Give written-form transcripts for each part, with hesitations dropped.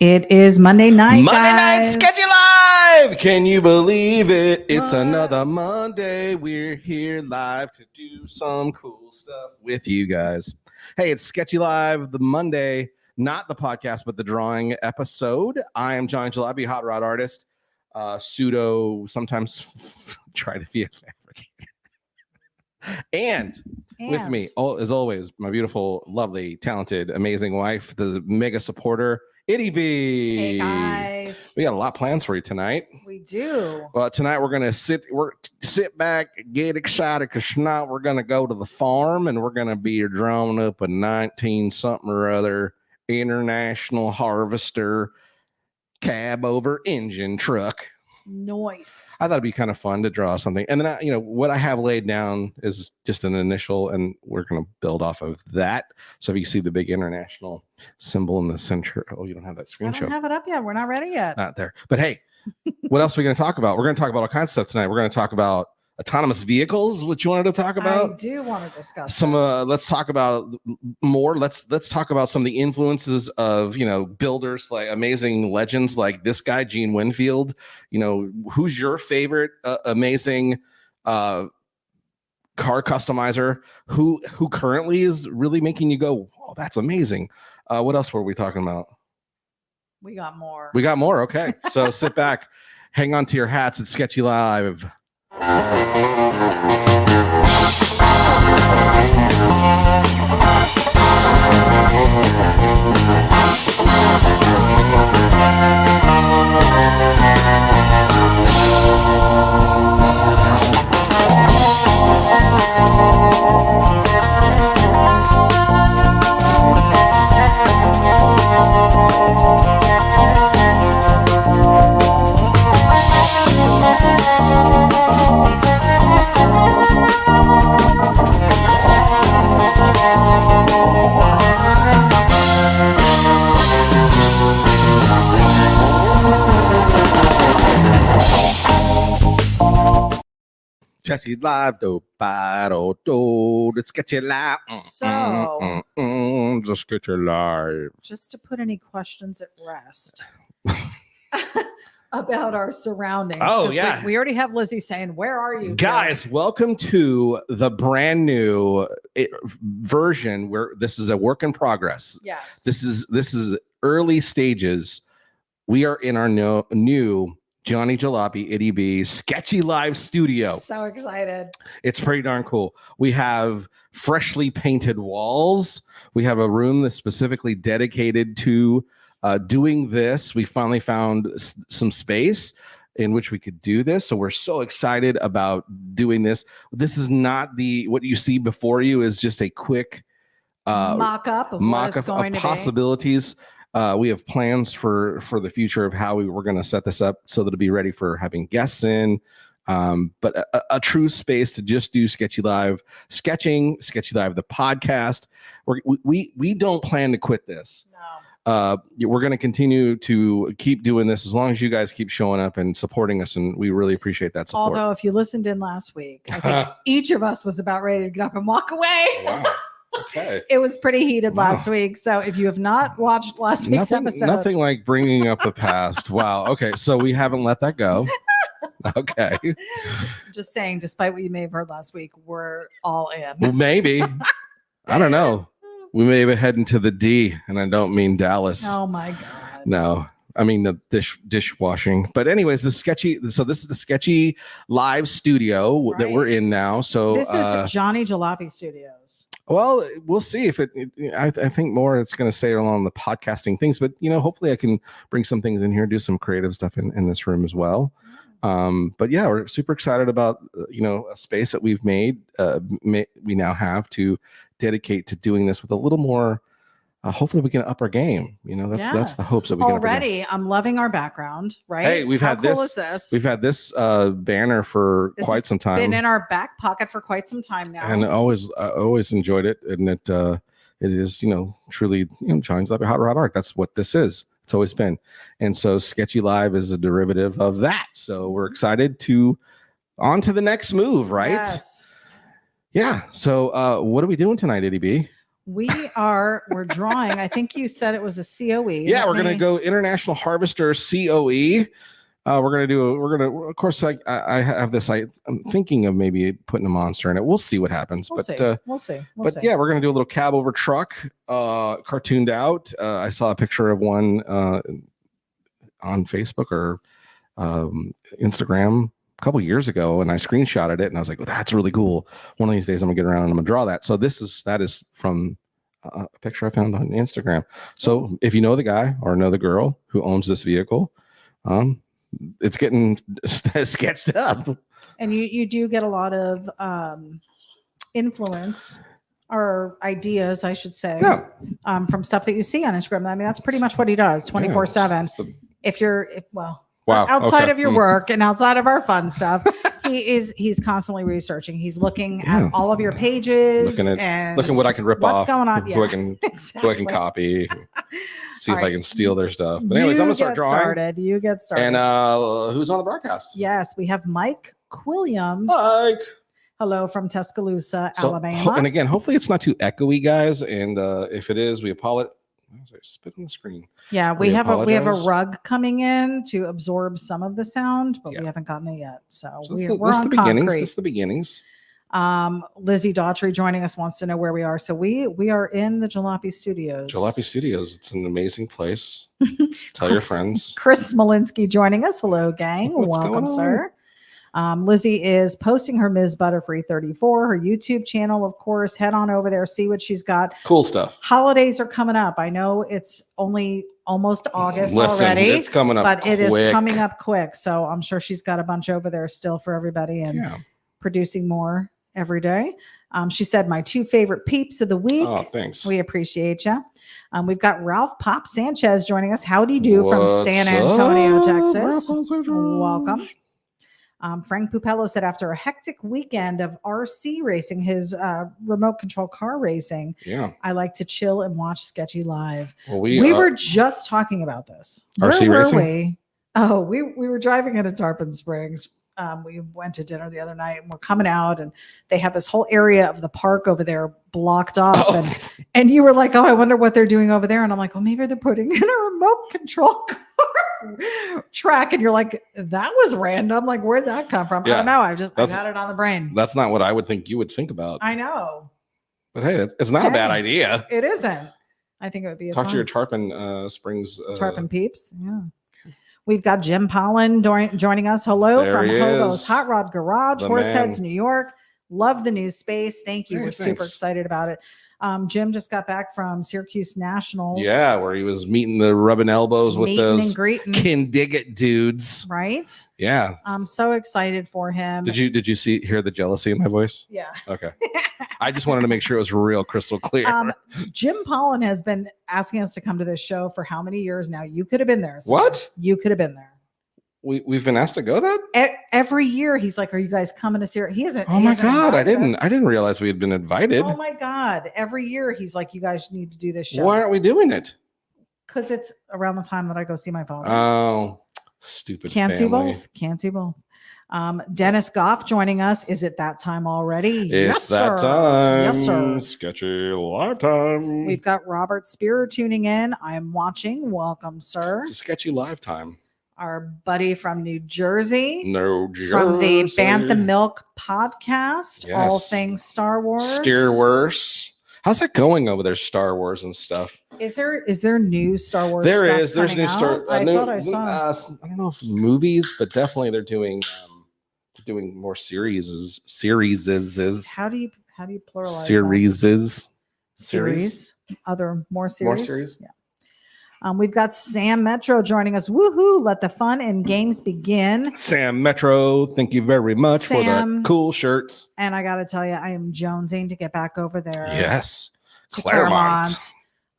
It is Monday night, Monday night guys. Sketchy Live. Can you believe it? It's another Monday. We're here live to do some cool stuff with you guys. Hey, it's Sketchy Live, the Monday, not the podcast, but the drawing episode. I am John Jalopy, hot rod artist, pseudo, sometimes try to be a fabricator. And with me, as always, my beautiful, lovely, talented, amazing wife, the mega supporter, ity-b. Hey, guys. We got a lot of plans for you tonight. We do. Well, tonight we're gonna sit back, get excited, because tonight we're gonna go to the farm and we're gonna be drawing up a 19-something or other international harvester cab over engine truck. Nice. I thought it'd be kind of fun to draw something. And then, what I have laid down is just an initial, and we're going to build off of that. So if you see the big international symbol in the center, oh, you don't have that screenshot. I don't have it up yet. We're not ready yet. Not there. But hey, what else are we going to talk about? We're going to talk about all kinds of stuff tonight. We're going to talk about autonomous vehicles, which you wanted to talk about. I do want to discuss some. Let's talk about more. Let's talk about some of the influences of builders, like amazing legends like this guy Gene Winfield. Who's your favorite amazing car customizer? Who currently is really making you go, "Oh, that's amazing"? What else were we talking about? We got more. We got more. Okay, so sit back, hang on to your hats. It's Sketchy Live. Sketchy Live, let's get you live. So, just get you live. Just to put any questions at rest about our surroundings. Oh, yeah. We already have Lizzie saying, "Where are you, guys?" Welcome to the brand new version where this is a work in progress. Yes, this is early stages. We are in our new Johnny Jalopy, ity-b Sketchy Live studio. So excited. It's pretty darn cool. We have freshly painted walls. We have a room that's specifically dedicated to doing this. We finally found some space in which we could do this. So we're so excited about doing this. This is not what you see before you is just a quick mock-up of possibilities. We have plans for the future of how we're going to set this up so that it'll be ready for having guests in, but a true space to just do Sketchy Live sketching, Sketchy Live the podcast. We don't plan to quit this. No. We're going to continue to keep doing this as long as you guys keep showing up and supporting us, and we really appreciate that support. Although if you listened in last week, I think each of us was about ready to get up and walk away. Wow. Okay. It was pretty heated last week. So if you have not watched last week's episode, nothing like bringing up the past. Wow. Okay. So we haven't let that go. Okay. I'm just saying, despite what you may have heard last week, we're all in. Well, maybe. I don't know. We may be heading to the D, and I don't mean Dallas. Oh my God. No. I mean the dishwashing. But anyways, this is the Sketchy Live studio that we're in now. So this is Johnny Jalopy Studios. Well, we'll see if I think more it's going to stay along the podcasting things, but hopefully I can bring some things in here, do some creative stuff in this room as well. But yeah, we're super excited about a space that we've made. We now have to dedicate to doing this with a little more. Hopefully we can up our game. That's the hopes that we can. Already, I'm loving our background. Right? Hey, we've had this. How cool is this? We've had this banner for quite some time. Been in our back pocket for quite some time now, and I always enjoyed it. And it is truly Johnny's Jalopy hot rod art. That's what this is. It's always been. And so Sketchy Live is a derivative of that. So we're excited to on to the next move, right? Yes. Yeah. So what are we doing tonight, ity-b? We're drawing. I think you said it was a COE. Yeah, we're going to go International Harvester COE. Of course, I have this. I'm thinking of maybe putting a monster in it. We'll see what happens. We'll see. We'll see. Yeah, we're going to do a little cab over truck, cartooned out. I saw a picture of one on Facebook or Instagram a couple years ago, and I screenshotted it, and I was like, "Oh, that's really cool. One of these days, I'm gonna get around and I'm gonna draw that." So that is from a picture I found on Instagram. So if you know the guy or know the girl who owns this vehicle, it's getting sketched up. And you do get a lot of influence or ideas, I should say, from stuff that you see on Instagram. I mean, that's pretty much what he does 24/7. Outside of your work and outside of our fun stuff, he's constantly researching. He's looking at all of your pages looking what I can rip off. What's going on? Who I can copy. See if I can steal their stuff. But anyways, I'm gonna start drawing. You get started. And who's on the broadcast? Yes, we have Mike Quilliams. Mike. Hello from Tuscaloosa, Alabama. And again, hopefully it's not too echoey, guys. And if it is, we apologize. I spit on the screen. Yeah, we have a rug coming in to absorb some of the sound, but we haven't gotten it yet. So we're on concrete. This is the beginnings. Lizzie Daughtry joining us wants to know where we are. So we are in the Jalopy Studios. Jalopy Studios. It's an amazing place. Tell your friends. Chris Smolinski joining us. Hello, gang. What's Welcome, sir. Lizzie is posting her Ms. Butterfree 34, her YouTube channel, of course. Head on over there, see what she's got. Cool stuff. Holidays are coming up. I know it's only almost August already. It's coming up but it is coming up quick. So I'm sure she's got a bunch over there still for everybody and producing more every day. She said, my 2 favorite peeps of the week. Oh, thanks. We appreciate you. We've got Ralph Pop Sanchez joining us. How do you do from San Antonio, Texas? Welcome. Frank Pupello said after a hectic weekend of RC racing, his remote control car racing, I like to chill and watch Sketchy live. Well, we were just talking about this. RC Where racing? were we? Oh, we were driving into Tarpon Springs. We went to dinner the other night and we're coming out and they have this whole area of the park over there blocked off. And you were like, oh, I wonder what they're doing over there. And I'm like, well, maybe they're putting in a remote control car track. And you're like, that was random. Like, where'd that come from? I don't know. I got it on the brain. That's not what I would think you would think about. I know. But hey, it's not a bad idea. It isn't. I think it would be Talk to your Tarpon Springs. Tarpon peeps. Yeah. We've got Jim Pollen joining us. Hello from Hobo's Hot Rod Garage, Horseheads, New York. Love the new space. Thank you. We're super excited about it. Jim just got back from Syracuse Nationals. Yeah, where he was meeting the rubbing elbows with those Can Dig It dudes. Right? Yeah. I'm so excited for him. Did you hear the jealousy in my voice? Yeah. Okay. I just wanted to make sure it was real crystal clear. Jim Pollen has been asking us to come to this show for how many years now? You could have been there. What? You could have been there. We've been asked to go that? Every year he's like, are you guys coming to Syracuse? He isn't. Oh my God. I didn't realize we had been invited. Oh my God. Every year he's like, you guys need to do this show. Why aren't we doing it? Because it's around the time that I go see my father. Oh, stupid. Can't do both. Can't do both. Dennis Goff joining us. Is it that time already? It's that time. Yes, sir. Sketchy Live time. We've got Robert Spear tuning in. I am watching. Welcome, sir. It's a Sketchy Live time. Our buddy from New Jersey. From the Bantha Milk podcast. Yes. All things Star Wars. Steerworse. How's that going over there, Star Wars and stuff? Is there new Star Wars? There is. There's new Star. I thought I saw. I don't know if movies, but definitely they're doing more series. How do you pluralize series? More series. Yeah. We've got Sam Metro joining us. Woohoo! Let the fun and games begin. Sam Metro, thank you very much for the cool shirts. And I got to tell you, I am jonesing to get back over there. Yes, to Claremont.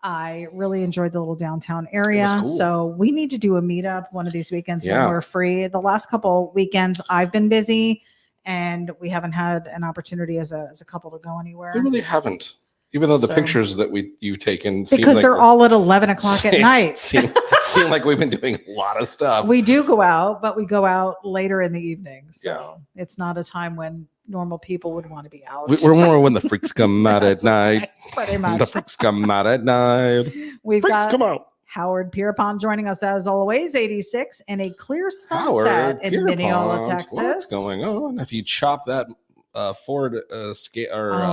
I really enjoyed the little downtown area. Cool. So we need to do a meetup one of these weekends when we're free. The last couple weekends I've been busy, and we haven't had an opportunity as a couple to go anywhere. We really haven't. Even though the pictures that you've taken because they're all at 11 o'clock at night. seem like we've been doing a lot of stuff. We do go out, but we go out later in the evening. So it's not a time when normal people would want to be out. We're more when the freaks come out at night. Pretty much. The freaks come out at night. We've Freaks got come out. Howard Pierpont joining us as always, 86, in a clear sunset Howard in Mineola, Pierpont, Texas. what's going on? If you chop that Ford I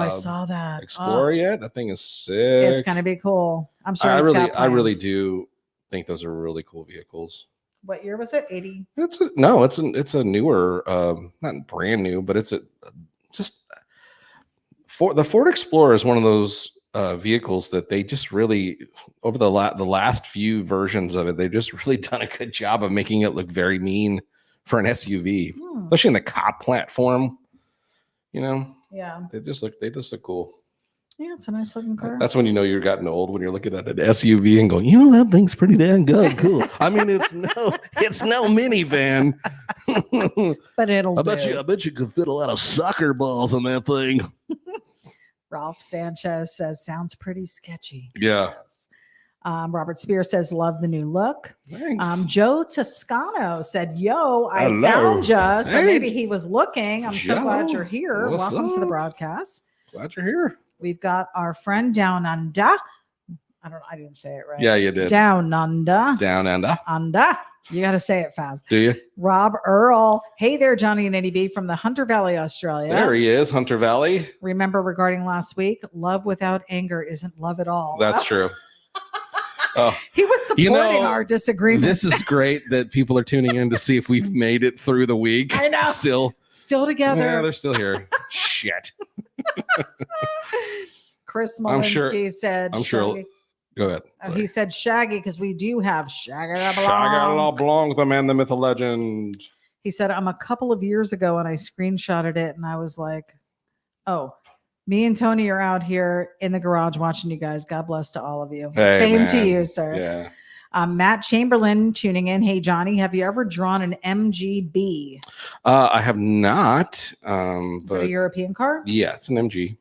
saw that. Explorer yet? That thing is sick. It's gonna be cool. I'm sure. I he's really got plans. do think those are really cool vehicles. What year was it? 80. It's a newer, not brand new, but it's the Ford Explorer is one of those vehicles that they just really, over the last few versions of it, they've just really done a good job of making it look very mean for an SUV, especially in the cop platform. You know, Yeah. they just look cool. Yeah, it's a nice looking car. That's when you know you're gotten old, when you're looking at an SUV and going, you know, that thing's pretty damn good, cool. I mean, it's no minivan. But it'll I bet you could fit a lot of soccer balls on that thing. Ralph Sanchez says, sounds pretty sketchy. Yeah. Yes. Robert Spear says, love the new look. Thanks. Joe Toscano said, yo, I Hello. found you. So Hey. maybe he was looking. I'm so glad Joe, you're here. what's Welcome to the up? broadcast. Glad you're here. We've got our friend down under. I didn't say it right. Yeah, you did. Down under. Down under. Under. You got to say it fast. Do you? Rob Earl. Hey there, Johnny and Eddie B from the Hunter Valley, Australia. There he is, Hunter Valley. Remember regarding last week, love without anger isn't love at all. That's true. Oh, He was supporting our disagreement. this is great that people are tuning in to see if we've made it through the week. I know. Still together. Yeah, they're still here. Shit. Chris I'm Malinsky said, I'm sure. Shaggy. Go ahead. He said Shaggy because we do have Shaggy Shaggy LeBlanc. LeBlanc, the man, the myth, the legend. He said, I'm a couple of years ago and I screenshotted it and I was like, oh, me and Tony are out here in the garage watching you guys. God bless to all of you. Hey, Same to man. you, sir. Yeah. Matt Chamberlain tuning in. Hey, Johnny, have you ever drawn an MGB? I have not. Is it a But European car? yeah, it's an MGB.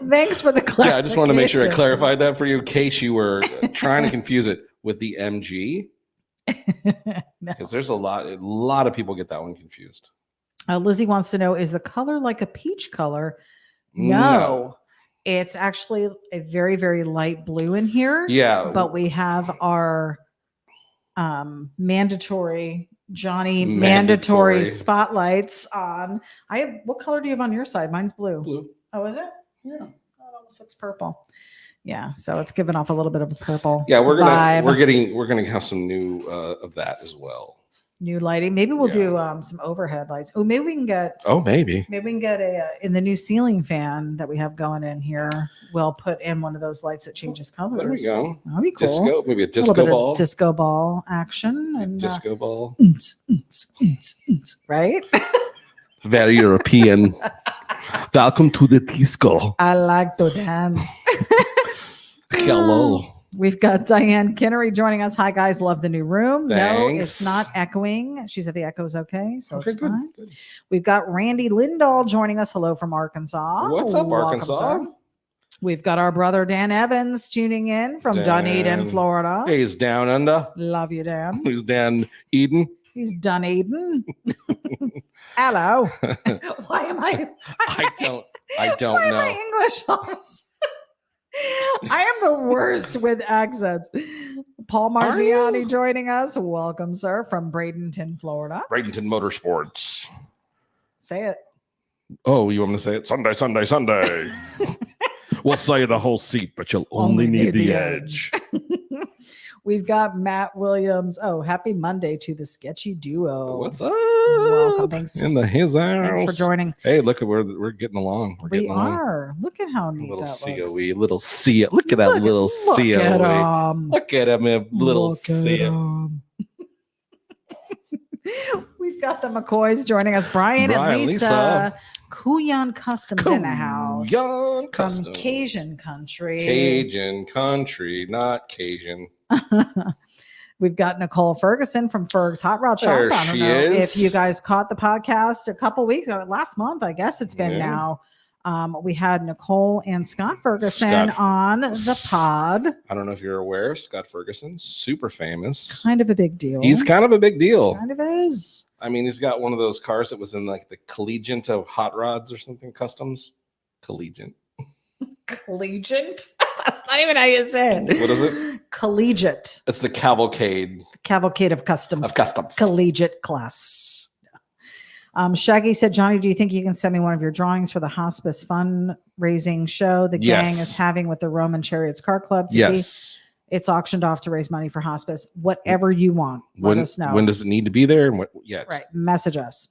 Thanks for the clarification. Yeah, I just wanted to make sure I clarified that for you in case you were trying to confuse it with the MG, No. because there's a lot of people get that one confused. Lizzie wants to know, is the color like a peach color? No. It's actually a very, very light blue in here. Yeah. But we have our mandatory mandatory spotlights on. What color do you have on your side? Mine's blue. Blue. Oh, is it? Yeah. Oh, it almost looks purple. Yeah, so it's giving off a little bit of a purple. Yeah, we're vibe. gonna have some new of that as well. New lighting. Maybe we'll do some overhead lights. Oh, maybe we can get a in the new ceiling fan that we have going in here. We'll put in one of those lights that changes colors. There we go. That'd be cool. Disco, maybe a A little disco bit ball. of disco ball action and Disco ball. right? Very European. Welcome to the disco. I like to dance. Hello. We've got Diane Kinnery joining us. Hi, guys. Love the new room. No, Thanks. it's not echoing. She said the echo's okay. So Okay, it's good, fine. good. We've got Randy Lindahl joining us. Hello from Arkansas. What's up, Welcome, Arkansas? sir. We've got our brother Dan Evans tuning in from Dan. Dunedin, Florida. Hey, he's down under. Love you, Dan. He's down Eden. He's Dunedin. Hello. Why am I? I don't Why know. am I English on this? I am the worst with accents. Paul Marziani joining us. Welcome, sir, from Bradenton, Florida. Bradenton Motorsports. Say it. Oh, you want me to say it? Sunday. We'll say the whole seat, but you'll only need the edge. We've got Matt Williams. Oh, happy Monday to the Sketchy duo. What's up? Welcome. Thanks. In his house. Thanks for joining. Hey, look at we're getting along. We're We getting along. are. Look at how neat Little that COE, looks. little COE. Look at that little Look COE. at him. Look at him, a little Look at COE. him. We've got the McCoys joining us. Brian and Lisa. Kuyan Customs in the house. Young From Customs. Cajun country. Cajun country, not Cajun. We've got Nicole Ferguson from Ferg's Hot Rod Shop. There I don't she know is. if you guys caught the podcast a couple weeks ago, last month, I guess it's been Yeah. now. We had Nicole and Scott Ferguson on the pod. I don't know if you're aware, Scott Ferguson, super famous. Kind of a big deal. He's kind of a big deal. Kind of is. I mean, he's got one of those cars that was in like the Collegiate of Hot Rods or something, customs. Collegiate. Collegiate? That's not even how you say it. What is it? Collegiate. It's the Cavalcade. Cavalcade of Customs. Of Customs. Collegiate class. Shaggy said, Johnny, do you think you can send me one of your drawings for the hospice fundraising show the gang is having with the Roman Chariots Car Club? Yes. It's auctioned off to raise money for hospice. Whatever you want, let us know. When does it need to be there? And what? Yeah. Right. Message us.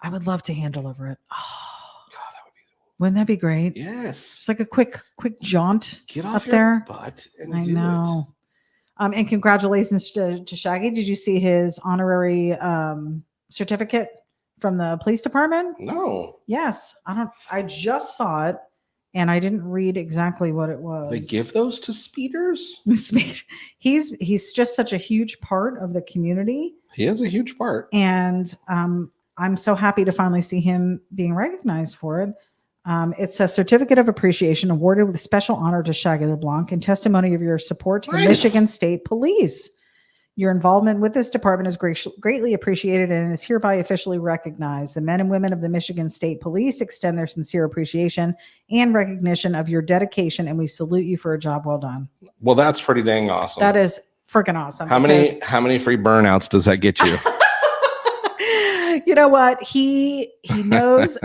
I would love to hand deliver it. Oh, God, that would be. Wouldn't that be great? Yes. It's like a quick jaunt. Get off up your there. butt and I do know. And congratulations to Shaggy. Did you see his honorary certificate from the police department? No. Yes. I just saw it and I didn't read exactly what it was. They give those to speeders? He's just such a huge part of the community. He has a huge part. And I'm so happy to finally see him being recognized for it. It says Certificate of Appreciation awarded with special honor to Shaggy LeBlanc in testimony of your support to the Michigan State Police. Your involvement with this department is greatly appreciated and is hereby officially recognized. The men and women of the Michigan State Police extend their sincere appreciation and recognition of your dedication, and we salute you for a job well done. Well, that's pretty dang awesome. That is freaking awesome. How many free burnouts does that get you? You know what? He knows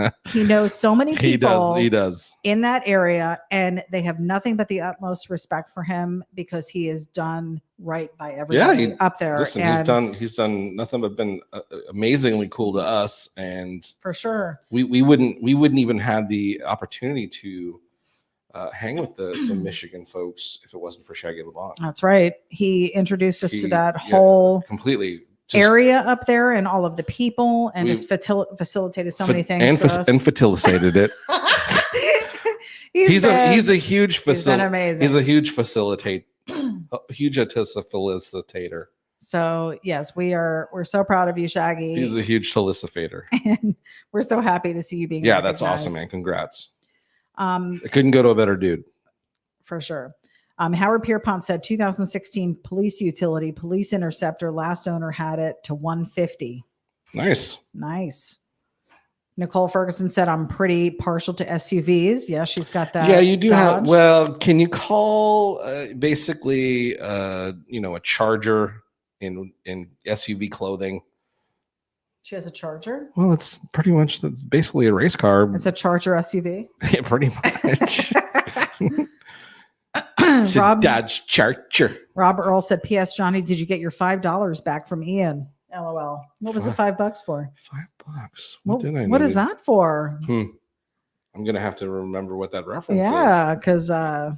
so many people. He does in that area, and they have nothing but the utmost respect for him because he has done right by everybody up there. Listen, he's done nothing but been amazingly cool to us, and for sure we wouldn't even have the opportunity to hang with the Michigan folks if it wasn't for Shaggy LeBlanc. That's right. He introduced us to that whole completely area up there and all of the people, and just facilitated so many things and facilitated it. He's a huge facilitator. He's a huge facilitator. So yes, we're so proud of you, Shaggy. He's a huge facilitator. And we're so happy to see you being recognized. That's awesome, man. Congrats. I couldn't go to a better dude. For sure. Howard Pierpont said 2016 police utility, police interceptor, last owner had it to 150. Nice. Nicole Ferguson said, I'm pretty partial to SUVs. Yeah, she's got that. Yeah, you do Dodge. have. Well, can you call basically, a Charger in SUV clothing? She has a Charger? Well, it's pretty much basically a race car. It's a Charger SUV? Yeah, pretty much. Dodge Charger. Rob Earl said, P.S. Johnny, did you get your $5 back from Ian? LOL. What was the $5 for? $5. What did I? What is that for? I'm gonna have to remember what that reference is. Yeah, because I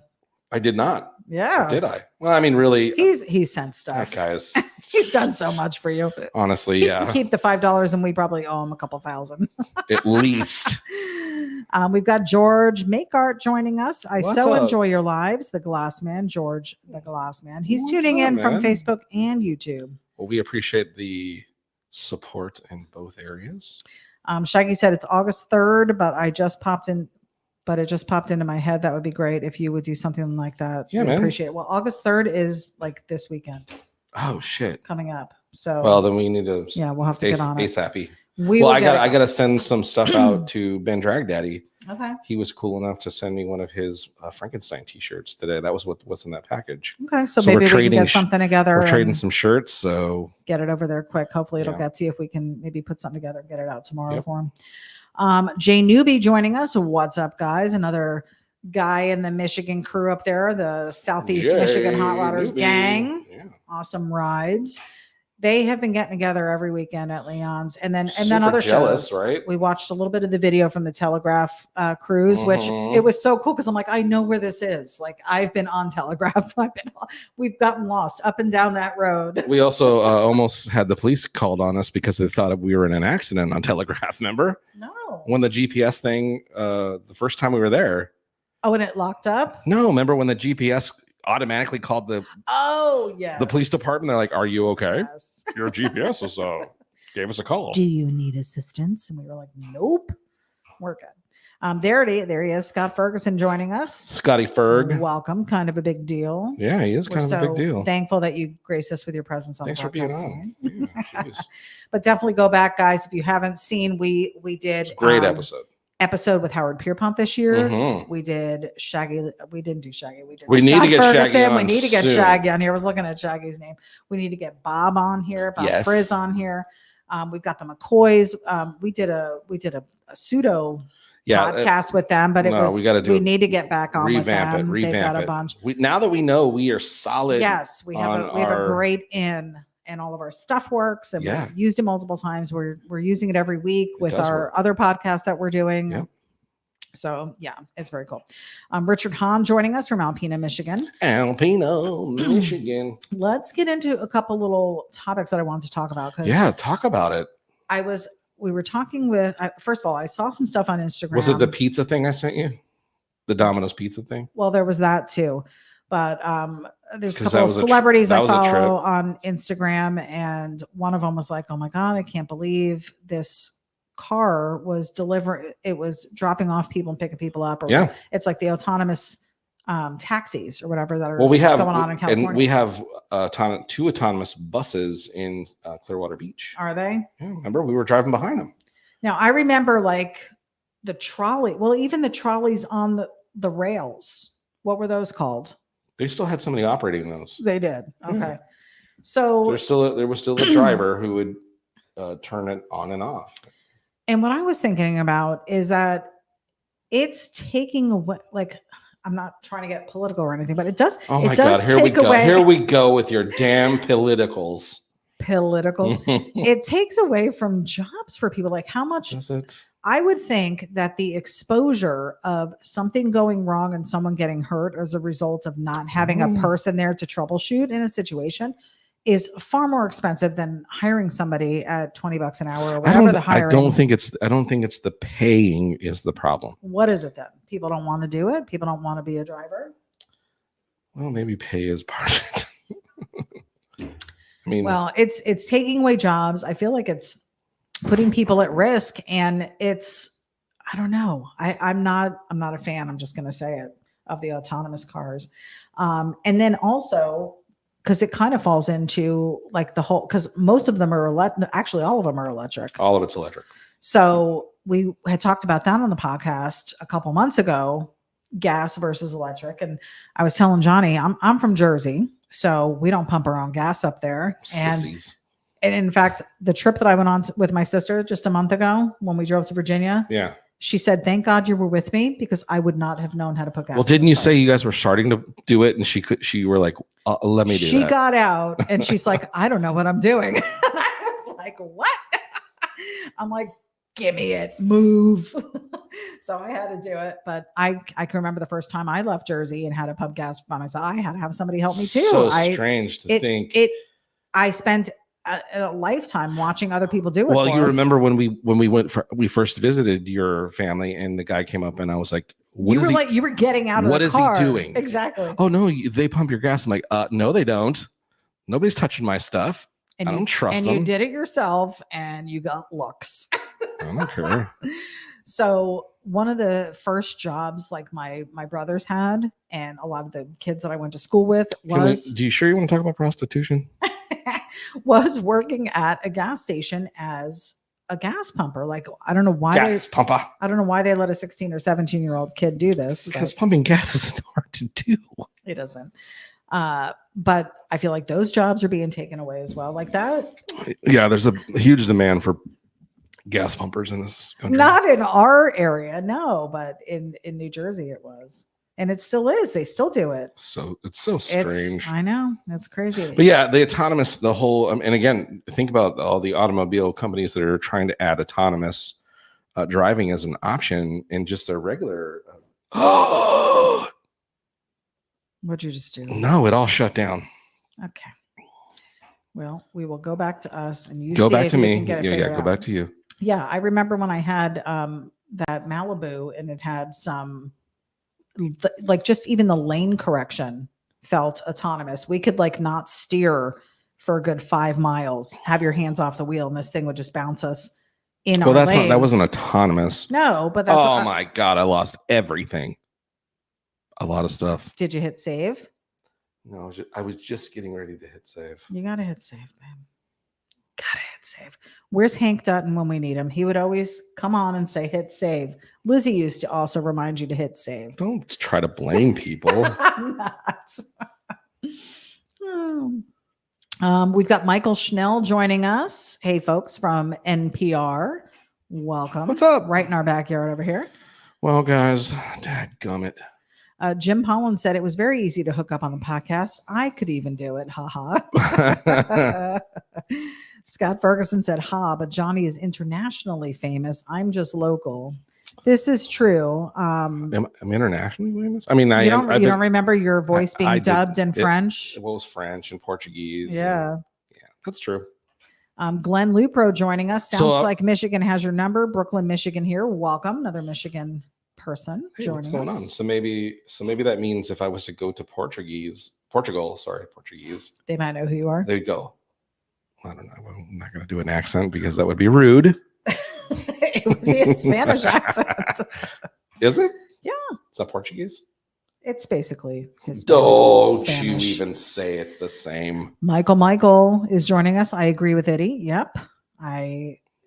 did not. Yeah. Or did I? Well, I mean, really. He's sent stuff. That guy's. He's done so much for you. Honestly, he yeah. can keep the $5, and we probably owe him a couple thousand. At least. We've got George Makeart joining us. What's so up? Enjoy your lives. The Glass Man, George, the Glass Man. He's What's tuning in up, from man? Facebook and YouTube. Well, we appreciate the support in both areas. Shaggy said it's August 3rd, but it just popped into my head. That would be great if you would do something like that. Yeah, man. Appreciate it. Well, August 3rd is like this weekend. Oh shit. Coming up. So well, then we need to. Yeah, we'll have to get on it. ASAP. I gotta send some stuff out to Ben Drag Daddy. Okay. He was cool enough to send me one of his Frankenstein t-shirts today. That was what's in that package. Okay, so maybe we can get something together. We're trading some shirts, so get it over there quick. Hopefully it'll get to you if we can maybe put something together and get it out tomorrow for him. Jay Newby joining us. What's up, guys? Another guy in the Michigan crew up there, the Southeast Michigan Hot Rodders gang. Yeah. Awesome rides. They have been getting together every weekend at Leon's, and then other shows. Right? We watched a little bit of the video from the Telegraph cruise, which it was so cool because I'm like, I know where this is. Like, I've been on Telegraph. We've gotten lost up and down that road. We also almost had the police called on us because they thought we were in an accident on Telegraph. Remember? No. When the GPS thing, the first time we were there. Oh, and it locked up? No, remember when the GPS automatically called the police department? They're like, are you okay? Yes. Your GPS is gave us a call. Do you need assistance? And we were like, nope, we're good. There he is, Scott Ferguson joining us. Scotty Ferg. Welcome. Kind of a big deal. Yeah, he is We're kind of a big so deal. thankful that you graced us with your presence on Thanks the for being podcast on. today. Yeah, jeez. But definitely go back, guys. If you haven't seen, we did Great episode with Howard Pierpont this year. Mhm. We did Shaggy. We didn't do Shaggy. We did. We need to get Ferguson. Shaggy on We need to get soon. Shaggy on here. I was looking at Shaggy's name. We need to get Bob on here. Bob Yes. Frizz on here. We've got the McCoys. We did a pseudo podcast with them, but we need to get back on with them. They've got a bunch. Now that we know we are solid. Yes, we have a great in. And all of our stuff works, and we've used it multiple times. We're using it every week with our other podcasts that we're doing. Yep. So yeah, it's very cool. Richard Hahn joining us from Alpena, Michigan. Alpena, Michigan. Let's get into a couple little topics that I wanted to talk about. Talk about it. We were talking with. First of all, I saw some stuff on Instagram. Was it the pizza thing I sent you? The Domino's pizza thing? Well, there was that too, but there's a couple of celebrities I follow on Instagram, and one of them was like, "Oh my God, I can't believe this car was it was dropping off people and picking people up." Or it's like the autonomous taxis or whatever that are going on in California. And we have 2 autonomous buses in Clearwater Beach. Are they? Yeah, remember, we were driving behind them. Now, I remember like the trolley. Well, even the trolleys on the rails. What were those called? They still had somebody operating those. They did. Okay. So there was still a driver who would turn it on and off. And what I was thinking about is that it's taking away, like, I'm not trying to get political or anything, but it does. Oh my God, here we go. Here we go with your damn politicals. Political. It takes away from jobs for people. Like, how much is it? I would think that the exposure of something going wrong and someone getting hurt as a result of not having a person there to troubleshoot in a situation is far more expensive than hiring somebody at $20 an hour or whatever the hiring. I don't think it's the paying is the problem. What is it then? People don't want to do it. People don't want to be a driver. Well, maybe pay is part of it. I mean, well, it's taking away jobs. I feel like it's putting people at risk, and I don't know. I'm not a fan. I'm just going to say it, of the autonomous cars. And then also, because it kind of falls into like the whole, because most of them are actually all of them are electric. All of it's electric. So we had talked about that on the podcast a couple months ago, gas versus electric. And I was telling Johnny, I'm from Jersey, so we don't pump our own gas up there. Sissies. And in fact, the trip that I went on with my sister just a month ago when we drove to Virginia, she said, "Thank God you were with me, because I would not have known how to put gas." Well, didn't you say you guys were starting to do it, and she were like, "Let me do that." She got out and she's like, "I don't know what I'm doing." And I was like, "What?" I'm like, "Give me it, move." So I had to do it, but I can remember the first time I left Jersey and had to pump gas by myself. I had to have somebody help me too. So strange to think. I spent a lifetime watching other people do it. Well, you remember when we first visited your family, and the guy came up, and I was like, you were getting out of the car. What is he doing? Exactly. Oh no, they pump your gas. I'm like, no, they don't. Nobody's touching my stuff. I don't trust them. And you did it yourself, and you got looks. I don't care. So one of the first jobs like my brothers had, and a lot of the kids that I went to school with do you sure you want to talk about prostitution? Was working at a gas station as a gas pumper. Like, I don't know why I don't know why they let a 16 or 17-year-old kid do this. Because pumping gas isn't hard to do. It isn't. But I feel like those jobs are being taken away as well. Like that. Yeah, there's a huge demand for gas pumpers in this country. Not in our area, no, but in New Jersey it was. And it still is. They still do it. So it's so strange. I know. That's crazy. But yeah, the autonomous, the whole, and again, think about all the automobile companies that are trying to add autonomous driving as an option in just their regular. What'd you just do? No, it all shut down. Okay. Well, we will go back to us, and you go back to me. Go back to you. Yeah, I remember when I had that Malibu, and it had some, like, just even the lane correction felt autonomous. We could like not steer for a good 5 miles, have your hands off the wheel, and this thing would just bounce us in Well, our that wasn't lanes. autonomous. No, but that's Oh my God, I lost everything. A lot of stuff. Did you hit save? No, I was just getting ready to hit save. You gotta hit save, man. Gotta hit save. Where's Hank Dutton when we need him? He would always come on and say hit save. Lizzie used to also remind you to hit save. Don't try to blame people. I'm not. We've got Michael Schnell joining us. Hey, folks from NPR. Welcome. What's up? Right in our backyard over here. Well, guys, dadgummit. Jim Pollan said it was very easy to hook up on the podcast. I could even do it. Ha ha. Scott Ferguson said, but Johnny is internationally famous. I'm just local. This is true. I'm internationally famous. I mean, you don't remember your voice being dubbed in French? It was French and Portuguese. Yeah. That's true. Glenn Lupro joining us. Sounds like Michigan has your number. Brooklyn, Michigan here. Welcome. Another Michigan person joining what's going us. on? So maybe that means if I was to go to Portugal, they might know who you are. They'd go, I don't know. I'm not going to do an accent because that would be rude. It would be a Spanish accent. Is it? Yeah. It's not Portuguese? It's basically Don't Spanish. You even say it's the same. Michael is joining us. I agree with Eddie. Yep.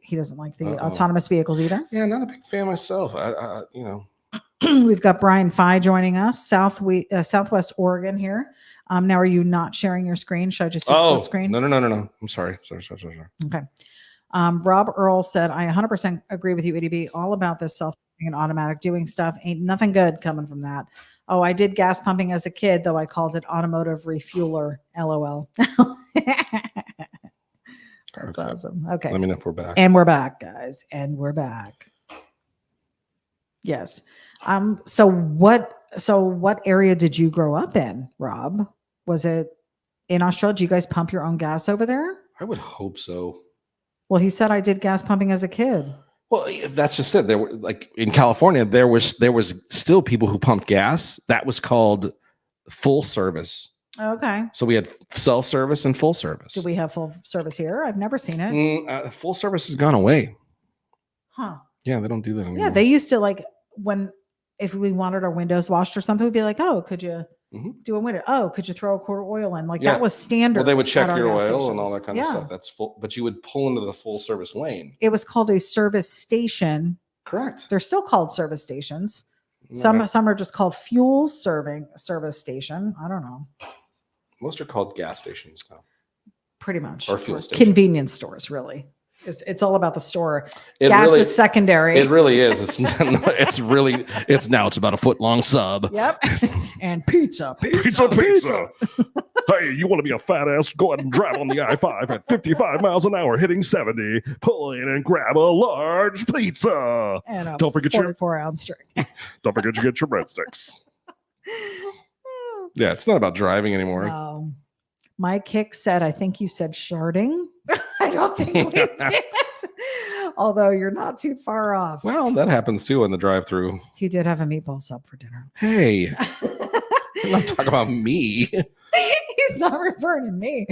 He doesn't like the autonomous vehicles either. Yeah, not a big fan myself. We've got Brian Fye joining us, Southwest Oregon here. Now, are you not sharing your screen? Should I just do split screen? No. I'm sorry. Okay. Rob Earl said, I 100% agree with you, ity-b. All about this self and automatic doing stuff. Ain't nothing good coming from that. Oh, I did gas pumping as a kid, though I called it automotive refueler. LOL. That's awesome. Okay. Let me know if we're back. And we're back, guys. And we're back. Yes. So what area did you grow up in, Rob? Was it in Australia? Do you guys pump your own gas over there? I would hope so. Well, he said I did gas pumping as a kid. Well, that's just it. There were, like in California, there was still people who pumped gas. That was called full service. Okay. So we had self-service and full service. Do we have full service here? I've never seen it. Full service has gone away. Huh. Yeah, they don't do that anymore. Yeah, they used to if we wanted our windows washed or something, we'd be like, oh, could you do a window? Oh, could you throw a quart of oil in? That was standard. Well, they would check your oil stations. and all that kind of stuff. That's full, but you would pull into the full service lane. It was called a service station. Correct. They're still called service stations. Some are just called fuel service station. I don't know. Most are called gas stations now. Pretty much. Or fuel stations. Convenience stores, really. It's all about the store. It Gas really, is secondary. It really is. It's about a foot long sub. Yep. And pizza. Hey, you want to be a fat ass? Go ahead and drive on the I-5 at 55 miles an hour, hitting 70. Pull in and grab a large pizza. And don't forget 44-ounce drink. Don't forget to get your breadsticks. Yeah, it's not about driving anymore. No. Mike Hicks said, I think you said sharding. I don't think we did. Although you're not too far off. Well, that happens too in the drive-thru. He did have a meatball sub for dinner. Hey, I'm not talking about me. He's not referring to me.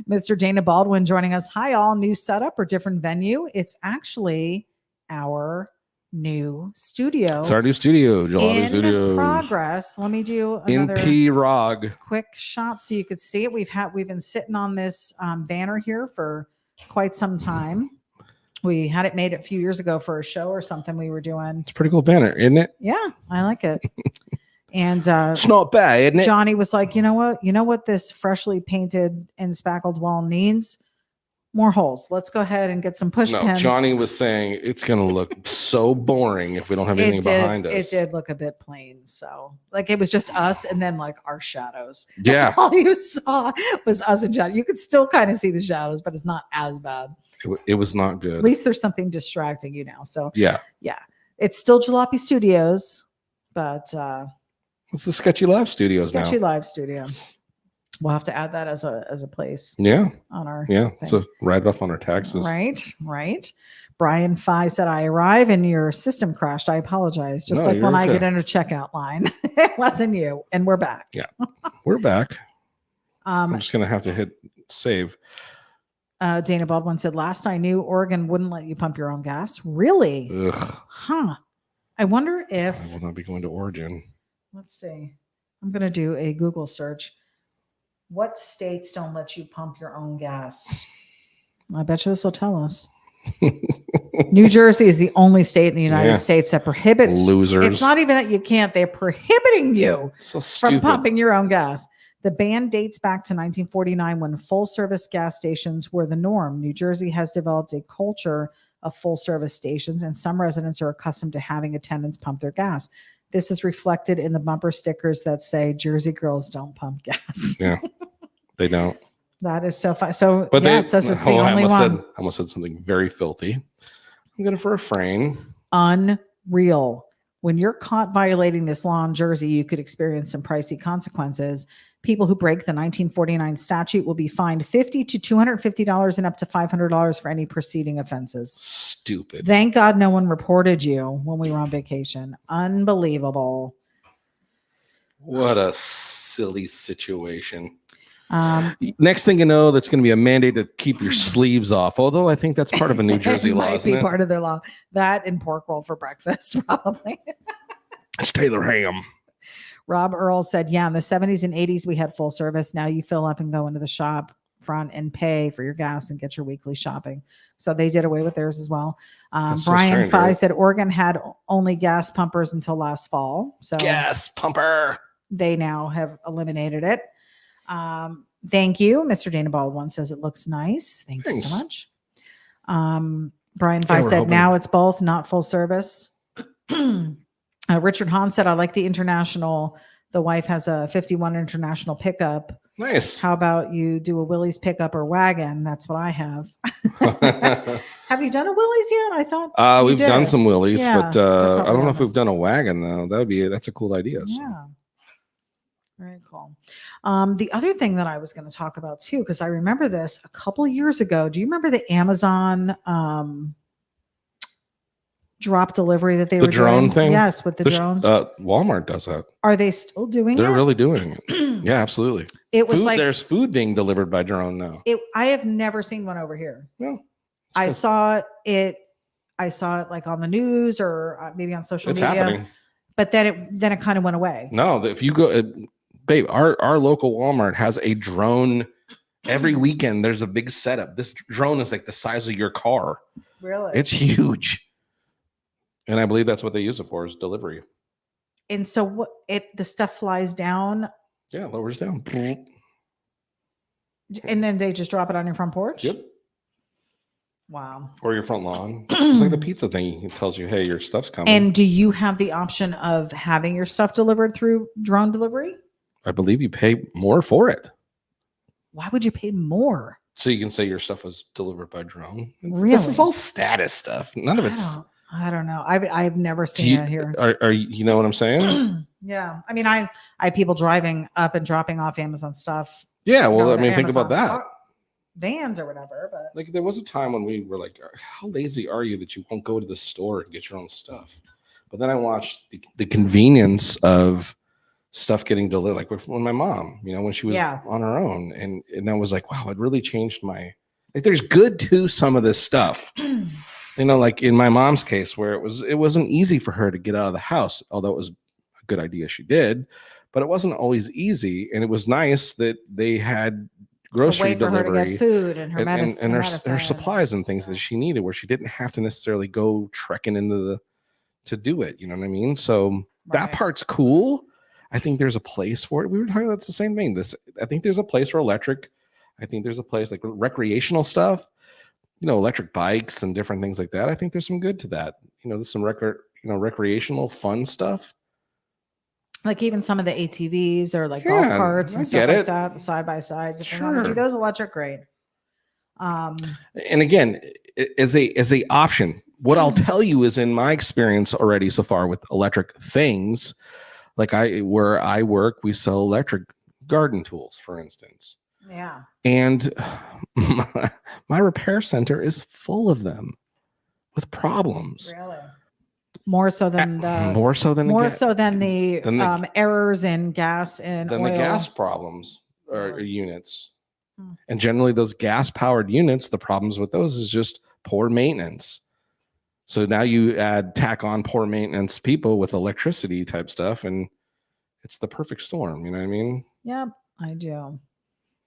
Mr. Dana Baldwin joining us. Hi, all. New setup or different venue? It's actually our new studio. It's our new studio, Jalopy in Studios. progress. Let me do another NP-ROG. quick shot so you could see it. We've been sitting on this banner here for quite some time. We had it made a few years ago for a show or something we were doing. It's a pretty cool banner, isn't it? Yeah, I like it. And it's not bad, isn't it? Johnny was like, you know what this freshly painted and spackled wall needs? More holes. Let's go ahead and get some push pins. Johnny was saying it's going to look so boring if we don't have anything behind us. It did look a bit plain. So it was just us and then our shadows. That's all you saw was us and Johnny. You could still kind of see the shadows, but it's not as bad. It was not good. At least there's something distracting you now. So yeah. It's still Jalopy Studios, but it's the Sketchy Live Studios now. Sketchy Live Studio. We'll have to add that as a place. Yeah. On our thing. So write it off on our taxes. Right. Brian Fye said, I arrive and your system crashed. I apologize. Just like when I get in a checkout line. It wasn't you. And we're back. Yeah. We're back. I'm just gonna have to hit save. Dana Baldwin said, last I knew, Oregon wouldn't let you pump your own gas. Really? Ugh. Huh. I wonder I if, will not be going to Oregon. let's see. I'm going to do a Google search. What states don't let you pump your own gas? I bet you this will tell us. New Jersey is the only state in the United Yeah. States that prohibits. Losers. It's not even that you can't, they're prohibiting you So from stupid. pumping your own gas. The ban dates back to 1949 when full service gas stations were the norm. New Jersey has developed a culture of full service stations, and some residents are accustomed to having attendants pump their gas. This is reflected in the bumper stickers that say Jersey girls don't pump gas. Yeah, they don't. That is so fun. So, But yeah, it says it's the only one. I almost said something very filthy. I'm going to refrain. Unreal. When you're caught violating this law in Jersey, you could experience some pricey consequences. People who break the 1949 statute will be fined $50 to $250 and up to $500 for any preceding offenses. Stupid. Thank God no one reported you when we were on vacation. Unbelievable. What a silly situation. Um, Next thing you know, that's going to be a mandate to keep your sleeves off. Although I think that's part of a New Jersey it law, might isn't be it? part of their law. That and pork roll for breakfast, probably. It's Taylor Ham. Rob Earl said, yeah, in the 70s and 80s, we had full service. Now you fill up and go into the shop front and pay for your gas and get your weekly shopping. So they did away with theirs as well. That's so Brian strange, Fye right? said Oregon had only gas pumpers until last fall. So Gas pumper. they now have eliminated it. Thank you. Mr. Dana Baldwin says it looks nice. Thank you so much. Brian Fye we're said hoping- now it's both, not full service. Richard Hahn said, I like the international. The wife has a 51 international pickup. Nice. How about you do a Willys pickup or wagon? That's what I have. Have you done a Willys yet? I thought you We've done did. some Willies, Yeah, but they're I probably don't know if we've almost- done a wagon though. That's a cool idea. So. Yeah. Very cool. The other thing that I was going to talk about too, because I remember this a couple of years ago. Do you remember the Amazon drop delivery that they The were drone doing? thing? Yes, with the drones. Walmart does that. Are they still doing They're it? really doing it. Yeah, absolutely. It was Food, like there's food being delivered by drone now. I have never seen one over here. Well, I good. saw it like on the news or maybe on social It's media. happening. But then it kind of went away. No, if you go, babe, our local Walmart has a drone every weekend. There's a big setup. This drone is like the size of your car. Really? It's huge. And I believe that's what they use it for, is delivery. And so the stuff flies down Yeah, lowers down. and then they just drop it on your front porch? Yep. Wow. Or your front lawn. Just like the pizza thing. It tells you, hey, your stuff's coming. And do you have the option of having your stuff delivered through drone delivery? I believe you pay more for it. Why would you pay more? So you can say your stuff was delivered by drone. Really? This is all status stuff. None of it's. I don't know. I've never Do seen you, it here. are you know what I'm saying? Yeah. I mean, I have people driving up and dropping off Amazon stuff. Yeah. Well, know, I mean, think about Amazon that. Vans or whatever, but Like there was a time when we were like, how lazy are you that you won't go to the store and get your own stuff? But then I watched the convenience of stuff getting delivered, like when my mom, when she was on her own, and I was like, wow, it really changed my, like there's good to some of this stuff. Like in my mom's case where it wasn't easy for her to get out of the house, although it was a good idea she did, but it wasn't always easy. And it was nice that they had grocery for her to delivery get food and her medicine and her supplies and things that she needed, where she didn't have to necessarily go trekking to do it. You know what I mean? So that part's cool. I think there's a place for it. We were talking about the same thing. I think there's a place for electric. I think there's a place like recreational stuff, electric bikes and different things like that. I think there's some good to that. There's some recreational fun stuff. Like even some of the ATVs or like golf carts and stuff like that, the side by sides. If you want to do those, electric, great. And again, as a option, what I'll tell you is in my experience already so far with electric things, like where I work, we sell electric garden tools, for instance. Yeah. And my repair center is full of them with problems. Really? More so than the errors in gas and than oil. the gas problems or units. Hmm. And generally those gas powered units, the problems with those is just poor maintenance. So now you tack on poor maintenance people with electricity type stuff, and it's the perfect storm. You know what I mean? Yep, I do.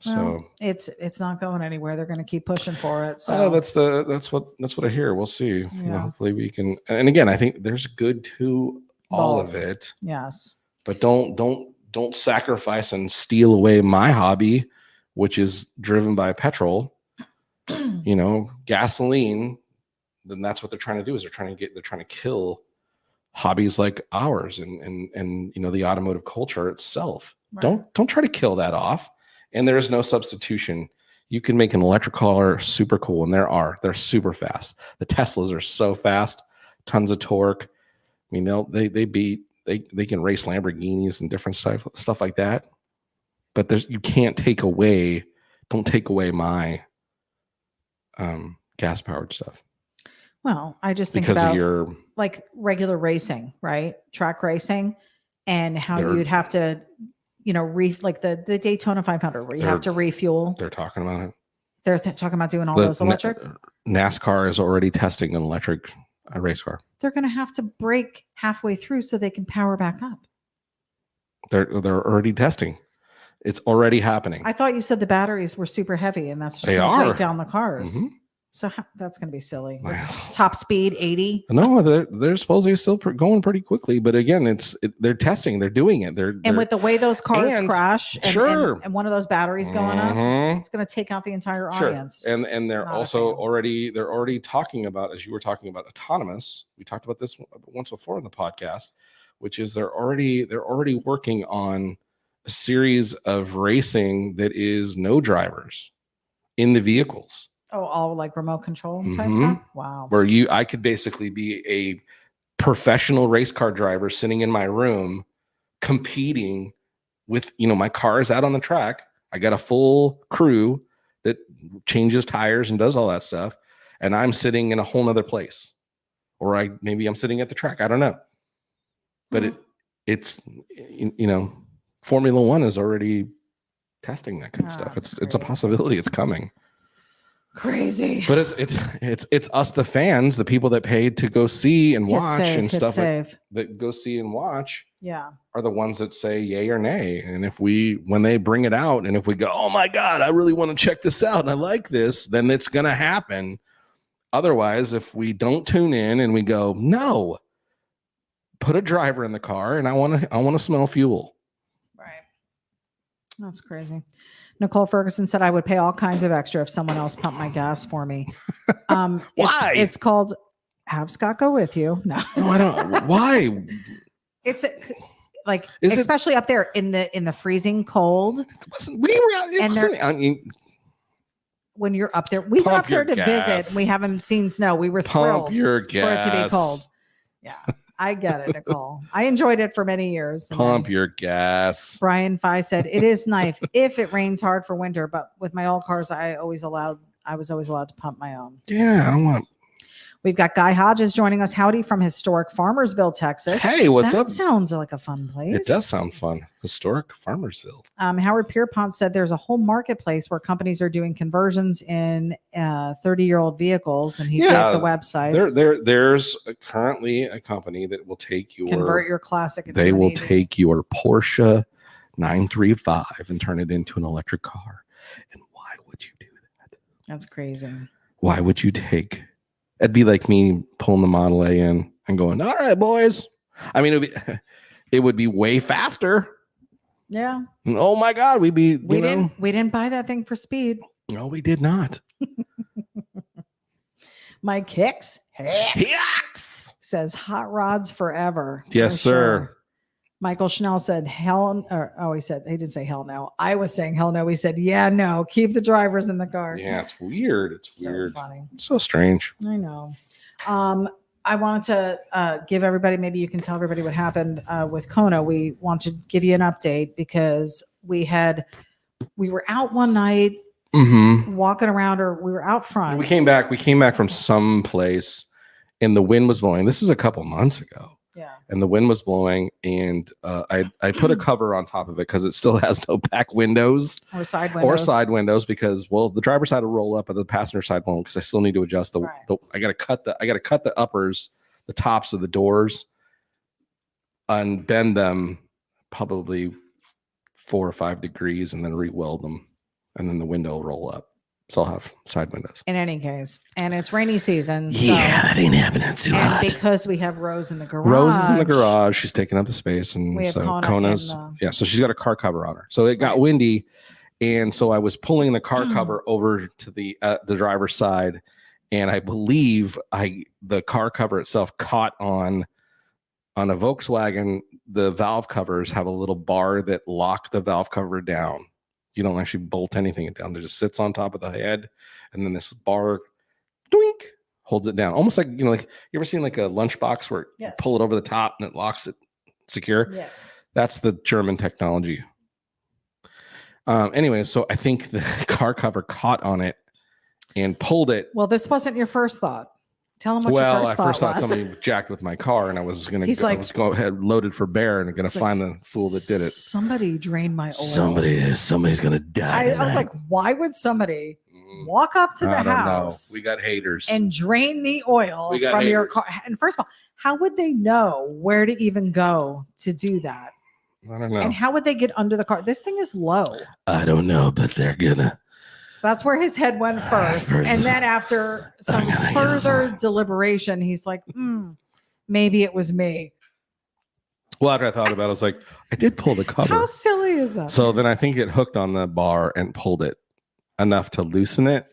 So Well, it's not going anywhere. They're going to keep pushing for it. So that's what I hear. We'll see. You know, Yeah. hopefully we can. And again, I think there's good to all of Both. it, yes. but don't sacrifice and steal away my hobby, which is driven by petrol. You know, gasoline. Then that's what they're trying to do. Is they're trying to kill hobbies like ours and you know the automotive culture itself. Right. Don't try to kill that off. And there is no substitution. You can make an electric car super cool, and they're super fast. The Teslas are so fast, tons of torque. I mean, they can race Lamborghinis and different stuff like that. But don't take away my gas powered stuff. Well, I just think Because about of your like regular racing, right? Track racing, and how They're- you'd have to, you know, like the Daytona 500, where you have to refuel. they're talking about it. They're talking about doing all The those electric. NASCAR is already testing an electric race car. They're going to have to break halfway through so they can power back up. They're already testing. It's already happening. I thought you said the batteries were super heavy, and that's just They going to are. break down the cars. Mhm. So that's going to be silly. That's Wow. top speed 80. No, they're supposedly still going pretty quickly, but again, they're testing. They're doing it. And with the way those cars and- crash, sure. and one of those batteries going up, Mhm. it's going to take out the entire Sure. audience. And they're Not a also fan. already talking about, as you were talking about, autonomous. We talked about this once before in the podcast, which is they're already working on a series of racing that is no drivers in the vehicles, Oh, all like remote control type Mhm. stuff. Wow. where I could basically be a professional race car driver sitting in my room competing with, you know, my car is out on the track. I got a full crew that changes tires and does all that stuff. And I'm sitting in a whole nother place, or maybe I'm sitting at the track. I don't know, but Mhm. it's, you know, Formula One is already testing that kind of Oh, stuff. that's It's a crazy. possibility. It's coming. Crazy. But it's us, the fans, the people that paid to go see and watch and hit stuff save. that go see and watch Yeah. are the ones that say yay or nay. And when they bring it out, and if we go, oh my God, I really want to check this out and I like this, then it's going to happen. Otherwise, if we don't tune in and we go, no, put a driver in the car and I want to smell fuel. Right. That's crazy. Nicole Ferguson said I would pay all kinds of extra if someone else pumped my gas for me. Why? It's called have Scott go with you. No, No, I don't. Why? it's like Is it- especially up there in the freezing cold We were out. And I mean, when you're up there. We were Pump up there your to gas. visit. And we haven't seen snow. We were pump thrilled your for gas. it to be cold. Yeah, I get it, Nicole. I enjoyed it for many years. And Pump then your gas. Brian Fye said it is nice if it rains hard for winter, but with my old cars, I was always allowed to pump my own. Yeah, I don't want. We've got Guy Hodges joining us. Howdy from historic Farmersville, Texas. Hey, what's that up? Sounds like a fun place. It does sound fun. Historic Farmersville. Howard Pierpont said there's a whole marketplace where companies are doing conversions in 30-year-old vehicles, and he gave the website. There's currently a company that will take Convert your classic. Into They an will EV. take your Porsche 935 and turn it into an electric car. And why would you do that? That's crazy. Why would you take? It'd be like me pulling the Model A in and going, all right, boys. I mean, it would be way faster. Yeah, Oh my God, we didn't buy that thing for speed. No, we did not. Mike Hicks Hicks. says hot rods forever. Yes, For sir. sure. Michael Schnell said he said he didn't say hell no. I was saying hell no. He said, yeah, no, keep the drivers in the car. Yeah, it's weird. It's So weird. funny. So strange. I know. I wanted to give everybody, maybe you can tell everybody what happened with Kona. We want to give you an update because we were out one night Mm-hmm. walking around, or we were out front. We came back from some place and the wind was blowing. This is a couple months ago. Yeah. and the wind was blowing, and I put a cover on top of it because it still has no back windows Or side or windows. side windows, because the driver's side will roll up, but the passenger side won't, because I still need to adjust Right. I got to cut the uppers, the tops of the doors, and bend them probably 4 or 5 degrees, and then re-weld them, and then the window will roll up. So I'll have side windows. In any case, and it's rainy season. That ain't happening. It's too and hot. because we have Rose in the garage. Rose is in the garage. She's taking up the space, and We have so Kona Kona's so she's got a car cover on her. So it got Right. windy, and so I was pulling the car cover over to the driver's side, and I believe the car cover itself caught on a Volkswagen. The valve covers have a little bar that lock the valve cover down. You don't actually bolt anything down. It just sits on top of the head, and then this bar, doink, holds it down. Almost like, like you ever seen like a lunchbox where you Yes. pull it over the top and it locks it secure? Yes. That's the German technology. Anyway, so I think the car cover caught on it and pulled it. Well, this wasn't your first thought. Tell him what your I first first thought thought was. somebody jacked with my car, and I was gonna He's like, go ahead loaded for bear and gonna he's find the fool that did it. Somebody drained my oil. Somebody's gonna die. I was like, why would somebody walk up to the I don't house know. We got haters. and drain the oil We got from your haters. car? And first of all, how would they know where to even go to do that? I don't know. And how would they get under the car? This thing is low. I don't know, but they're gonna. So that's where his head went first. And then after some further deliberation, he's like, maybe it was me. Well, after I thought about it, I was like, I did pull the cover. How silly is that? So then I think it hooked on the bar and pulled it enough to loosen it.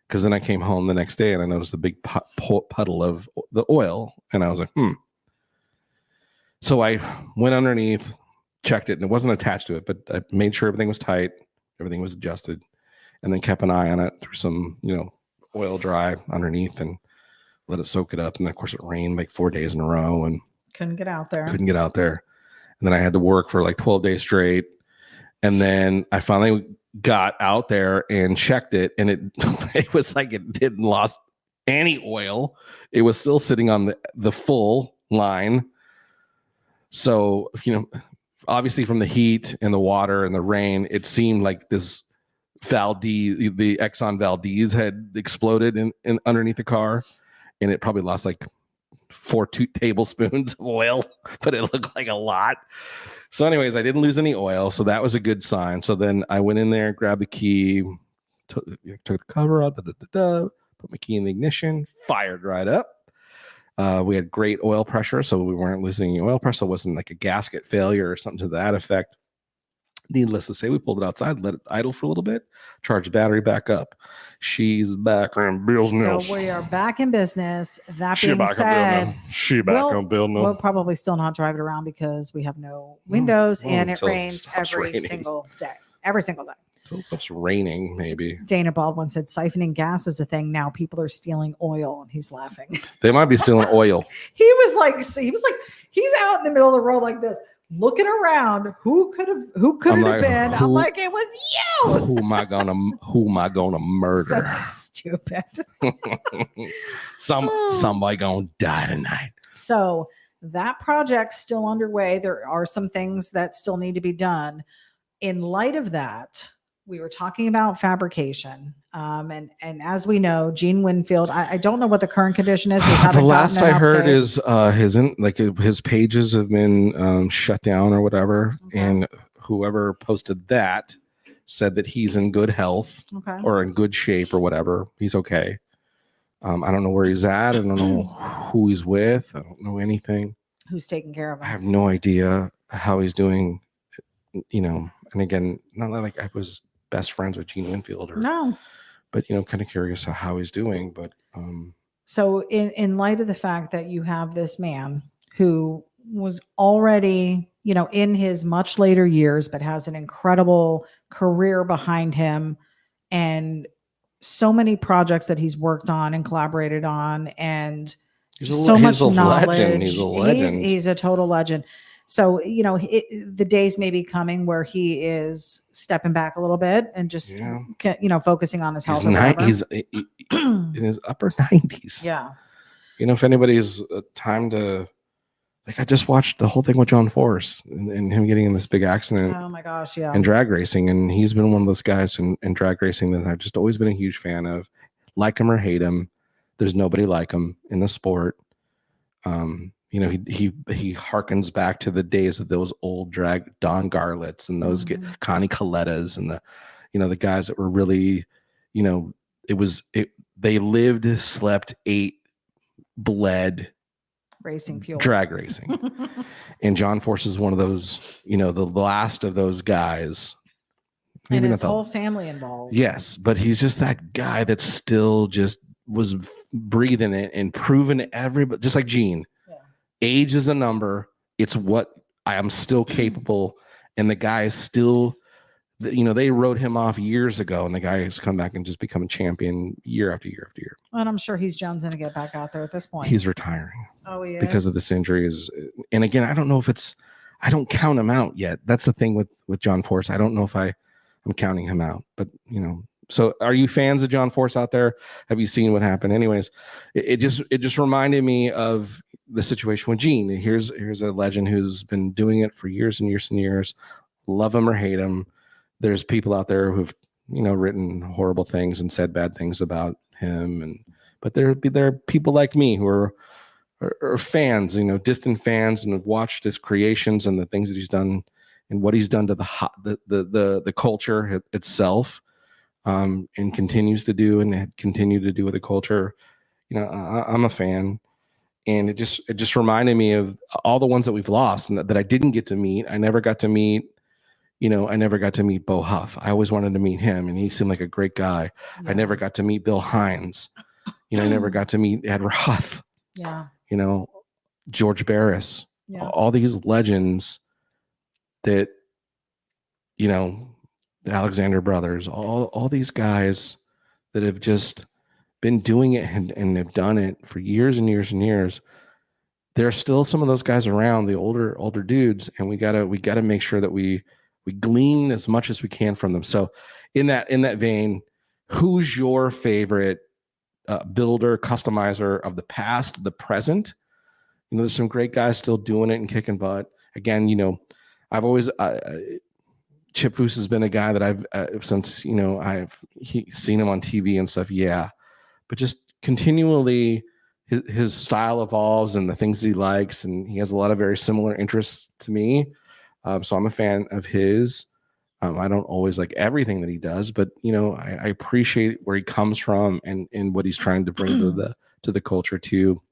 Because then I came home the next day and I noticed a big puddle of the oil. And I was like, So I went underneath, checked it, and it wasn't attached to it, but I made sure everything was tight, everything was adjusted, and then kept an eye on it through some, oil dry underneath, and let it soak it up. And of course it rained like 4 days in a row and couldn't get out there. And then I had to work for like 12 days straight. And then I finally got out there and checked it, and it was like it didn't lost any oil. It was still sitting on the full line. So, obviously from the heat and the water and the rain, it seemed like this the Exxon Valdez had exploded in underneath the car, and it probably lost like 4 tablespoons of oil, but it looked like a lot. So anyways, I didn't lose any oil, so that was a good sign. So then I went in there, grabbed the key, took the cover out, put my key in the ignition, fired right up. We had great oil pressure, so we weren't losing any oil pressure. So it wasn't like a gasket failure or something to that effect. Needless to say, we pulled it outside, let it idle for a little bit, charged the battery back up. She's back in business. So we are back in business. That She being back said, on building. She back on building. we'll probably still not drive it around because we have no windows and it until it rains stops every raining. single day. Every single day. Until it stops raining, maybe. Dana Baldwin said siphoning gas is a thing now. People are stealing oil, and he's laughing. They might be stealing oil. He's out in the middle of the road like this, looking around. Who could it have been? I'm like, it was you. Who am I gonna murder? So stupid. Somebody gonna die tonight. So that project's still underway. There are some things that still need to be done. In light of that, we were talking about fabrication. And as we know, Gene Winfield, I don't know what the current condition is. We The haven't last gotten I an heard update. is his pages have been shut down or whatever, Okay. and whoever posted that said that he's in good health Okay. or in good shape or whatever. He's okay. I don't know where he's at. I don't know who he's with. I don't know anything. Who's taking care of I him? have no idea how he's doing. And again, not like I was best friends with Gene Winfield No. but kind of curious how he's doing. But So in light of the fact that you have this man who was already, in his much later years, but has an incredible career behind him and so many projects that he's worked on and collaborated on, and so much knowledge. Legend. He's a legend. He's a total legend. So, the days may be coming where he is stepping back a little bit and just, focusing on his health. He's in his upper 90s. Yeah. If anybody's time to like I just watched the whole thing with John Force and him getting in this big accident Oh my gosh, yeah. in drag racing, and he's been one of those guys in drag racing that I've just always been a huge fan of. Like him or hate him, there's nobody like him in the sport. You know, he harkens back to the days of those old drag Don Garlets and those Connie Colettas and the, you know, the guys that were really, you know, they lived, slept, ate, bled Racing fuel. drag racing. And John Force is one of those, you know, the last of those guys. And Maybe his not the- whole family involved. Yes, but he's just that guy that still just was breathing it and proving everybody, just like Gene. Yeah. Age is a number. It's what I am still capable. And the guy is still, you know, they wrote him off years ago, and the guy has come back and just become a champion year after year after year. And I'm sure he's jonesing to get back out there at this point. He's retiring. Oh, he is? Because of this injury. And again, I don't know if I don't count him out yet. That's the thing with John Force. I don't know if I'm counting him out, but you know. So are you fans of John Force out there? Have you seen what happened? Anyways, it just reminded me of the situation with Gene. Here's a legend who's been doing it for years and years and years. Love him or hate him. There's people out there who've, you know, written horrible things and said bad things about him, but there are people like me who are fans, you know, distant fans, and have watched his creations and the things that he's done and what he's done to the culture itself, and continues to do and continue to do with the culture. You know, I'm a fan, and it just reminded me of all the ones that we've lost and that I didn't get to meet. I never got to meet. You know, I never got to meet Bo Huff. I always wanted to meet him, and he seemed like a great guy. Yeah. I never got to meet Bill Hines. You know, I never got to meet Ed Roth. Yeah. You know, George Barris. Yeah. All these legends that, you know, the Alexander brothers, all these guys that have just been doing it and have done it for years and years and years. There are still some of those guys around, the older dudes, and we gotta make sure that we glean as much as we can from them. So in that vein, who's your favorite builder, customizer of the past, the present? You know, there's some great guys still doing it and kicking butt. Again, you know, I've always Chip Foose has been a guy that I've since, you know, seen him on TV and stuff. Yeah, but just continually his style evolves and the things that he likes, and he has a lot of very similar interests to me. So I'm a fan of his. I don't always like everything that he does, but you know, I appreciate where he comes from and what he's trying to bring to the culture too.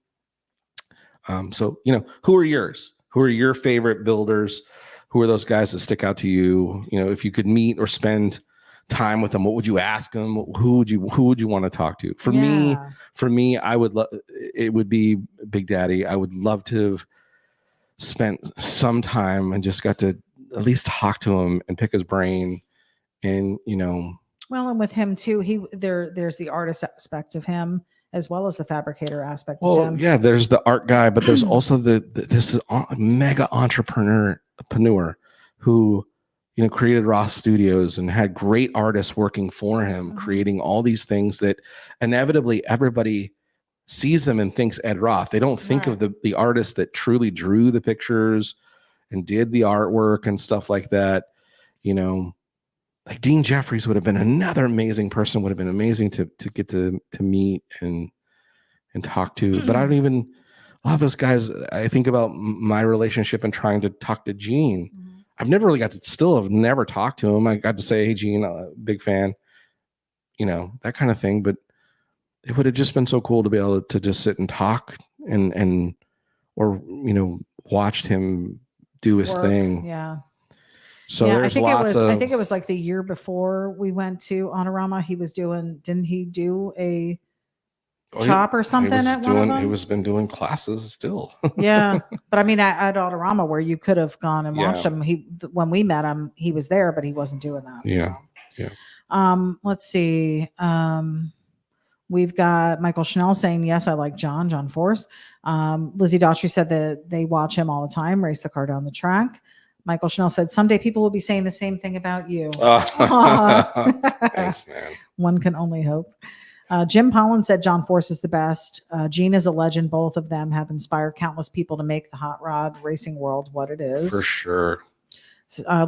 So you know, who are yours? Who are your favorite builders? Who are those guys that stick out to you? You know, if you could meet or spend time with them, what would you ask them? Who would you want to talk to? For me, I would it would be Big Daddy. I would love to have spent some time and just got to at least talk to him and pick his brain, and you know. Well, and with him too, there's the artist aspect of him as well as the fabricator aspect of him. Yeah, there's the art guy, but there's also this mega entrepreneur who, you know, created Ross Studios and had great artists working for him, creating all these things that inevitably everybody sees them and thinks Ed Roth. They don't think of the artist that truly drew the pictures and did the artwork and stuff like that. You know, like Dean Jeffries would have been another amazing person, would have been amazing to get to meet and talk to. But I don't even, a lot of those guys, I think about my relationship and trying to talk to Gene. I've never really have never talked to him. I got to say, hey, Gene, big fan, you know, that kind of thing. But it would have just been so cool to be able to just sit and talk or, you know, watched him do his thing. Yeah. So yeah, there's I think it was like the year before we went to Honorama. Didn't he do a chop or something at one of them? He been doing classes still. Yeah. But I mean, at Autorama, where you could have gone and watched him, when we met him, he was there, but he wasn't doing that. Yeah. So. Yeah. Let's see. We've got Michael Schnell saying, yes, I like John Force. Lizzie Daughtry said that they watch him all the time, race the car down the track. Michael Schnell said, someday people will be saying the same thing about you. Thanks, man. One can only hope. Jim Pollan said John Force is the best. Gene is a legend. Both of them have inspired countless people to make the hot rod racing world what it is. For sure.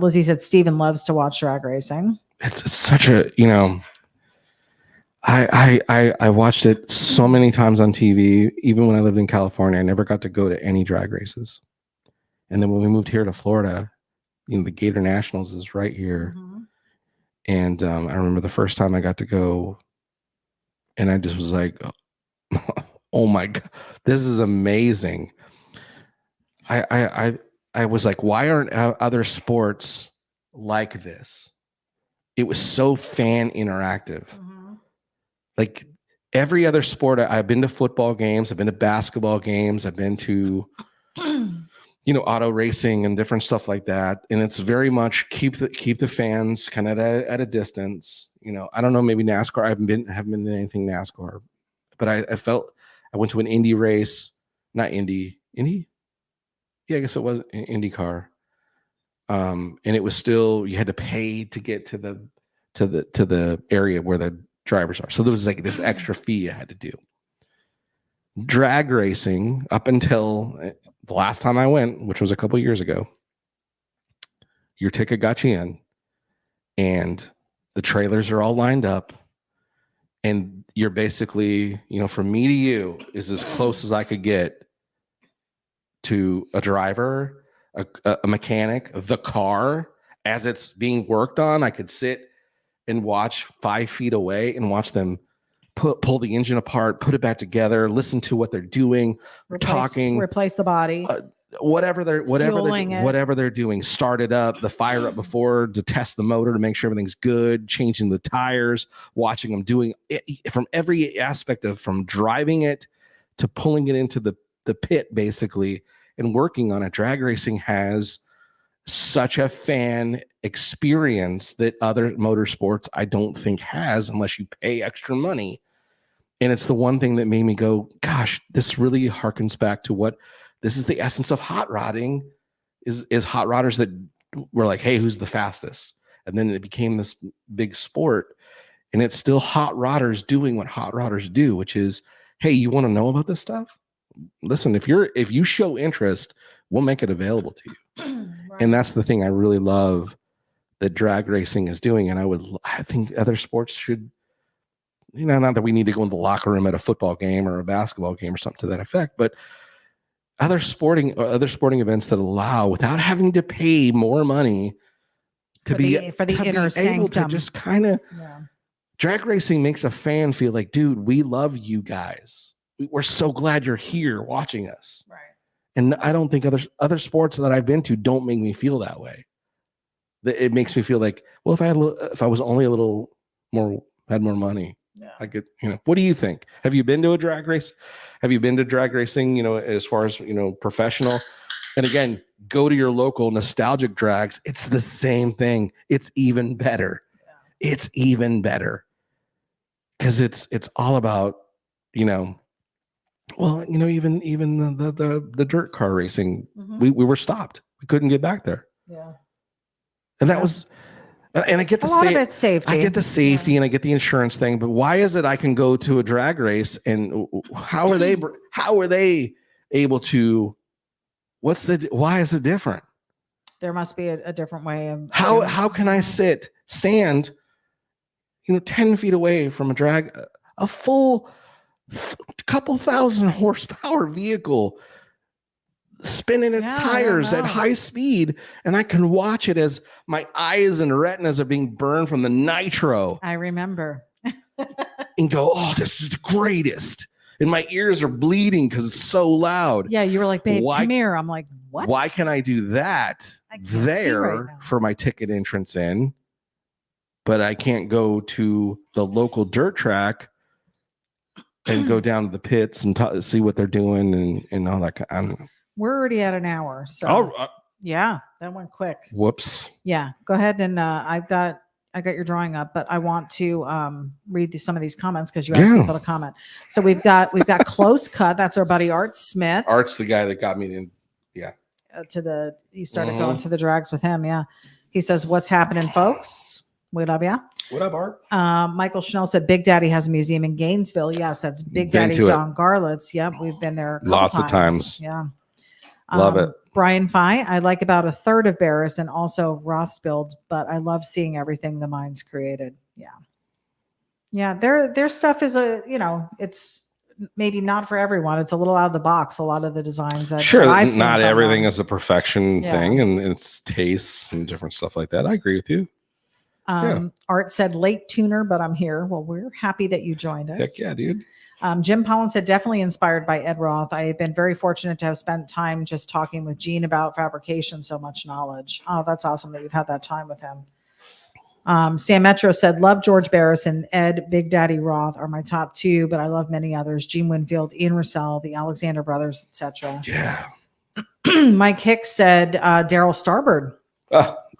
Lizzie said Steven loves to watch drag racing. It's such a, I watched it so many times on TV. Even when I lived in California, I never got to go to any drag races. And then when we moved here to Florida, the Gator Nationals is right here. Mm-hmm. And I remember the first time I got to go, and I just was like, oh my God, this is amazing. I was like, why aren't other sports like this? It was so fan interactive. Mm-hmm. Like every other sport, I've been to football games, I've been to basketball games, I've been to auto racing and different stuff like that. And it's very much keep the fans kind of at a distance. I don't know, maybe NASCAR. I haven't been to anything NASCAR, but I felt I went to an Indy race, not Indy. Yeah, I guess it was an IndyCar. And it was still, you had to pay to get to the area where the drivers are. So there was like this extra fee you had to do. Drag racing, up until the last time I went, which was a couple years ago, your ticket got you in, and the trailers are all lined up, and you're basically, from me to you is as close as I could get to a driver, a mechanic, the car as it's being worked on. I could sit and watch 5 feet away and watch them pull the engine apart, put it back together, listen to what they're doing, talking, replace the body, whatever they're doing, start it up, the fire up before to test the motor to make sure everything's good, changing the tires, watching them doing it from every aspect from driving it to pulling it into the pit basically and working on it. Drag racing has such a fan experience that other motorsports I don't think has, unless you pay extra money. And it's the one thing that made me go, gosh, this really harkens back to this is the essence of hot rodding, is hot rodders that were like, hey, who's the fastest? And then it became this big sport, and it's still hot rodders doing what hot rodders do, which is, hey, you want to know about this stuff? Listen, if you show interest, we'll make it available to you. Right. And that's the thing I really love that drag racing is doing. And I think other sports should, not that we need to go in the locker room at a football game or a basketball game or something to that effect, but other sporting events that allow, without having to pay more money, to be able to just kind of, drag racing makes a fan feel like, dude, we love you guys. We're so glad you're here watching us. Right. And I don't think other sports that I've been to don't make me feel that way. It makes me feel like, well, if I was only a little more, had more money, I could, what do you think? Have you been to a drag race? Have you been to drag racing, as far as, professional? And again, go to your local nostalgic drags. It's the same thing. It's even better. Yeah. It's even better. Because it's all about, well, even the dirt car racing, we were stopped. We couldn't get back there. Yeah. And that was, and I get the safety. I get the safety and I get the insurance thing, but why is it I can go to a drag race and how are they able to, why is it different? There must be a different way of how can I stand 10 feet away from a full couple thousand horsepower vehicle spinning its tires at high speed, and I can watch it as my eyes and retinas are being burned from the nitro. I remember. And go, oh, this is the greatest. And my ears are bleeding because it's so loud. Yeah, you were like, babe, come here. I'm like, what? Why can I do that there for my ticket entrance in, but I can't go to the local dirt track and go down to the pits and see what they're doing and all that. I don't know. We're already at an hour. So yeah, that went quick. Whoops. Yeah, go ahead. And I got your drawing up, but I want to read some of these comments because you asked people to comment. So we've got Close Cut. That's our buddy Art Smith. Art's the guy that got me in. Yeah. You started going to the drags with him. Yeah. He says, what's happening, folks? We love you. What up, Art? Michael Schnell said Big Daddy has a museum in Gainesville. Yes, that's Big Been Daddy to it. Don Garlitz. Yep, we've been there a couple Lots of times. Yeah. Love it. Brian Fye, I like about a third of Barris and also Roth's builds, but I love seeing everything the minds created. Yeah. Yeah, their stuff is it's maybe not for everyone. It's a little out of the box, a lot of the designs that Sure, I've seen not from everything them. is a perfection Yeah. thing, and it's tastes and different stuff like that. I agree with you. Art said late tuner, but I'm here. Well, we're happy that you joined us. Heck yeah, dude. Jim Collins said definitely inspired by Ed Roth. I have been very fortunate to have spent time just talking with Gene about fabrication, so much knowledge. Oh, that's awesome that you've had that time with him. Sam Metro said, love George Barris and Ed Big Daddy Roth are my top two, but I love many others. Gene Winfield, Ian Russell, the Alexander brothers, etc. Yeah. Mike Hicks said Daryl Starbird.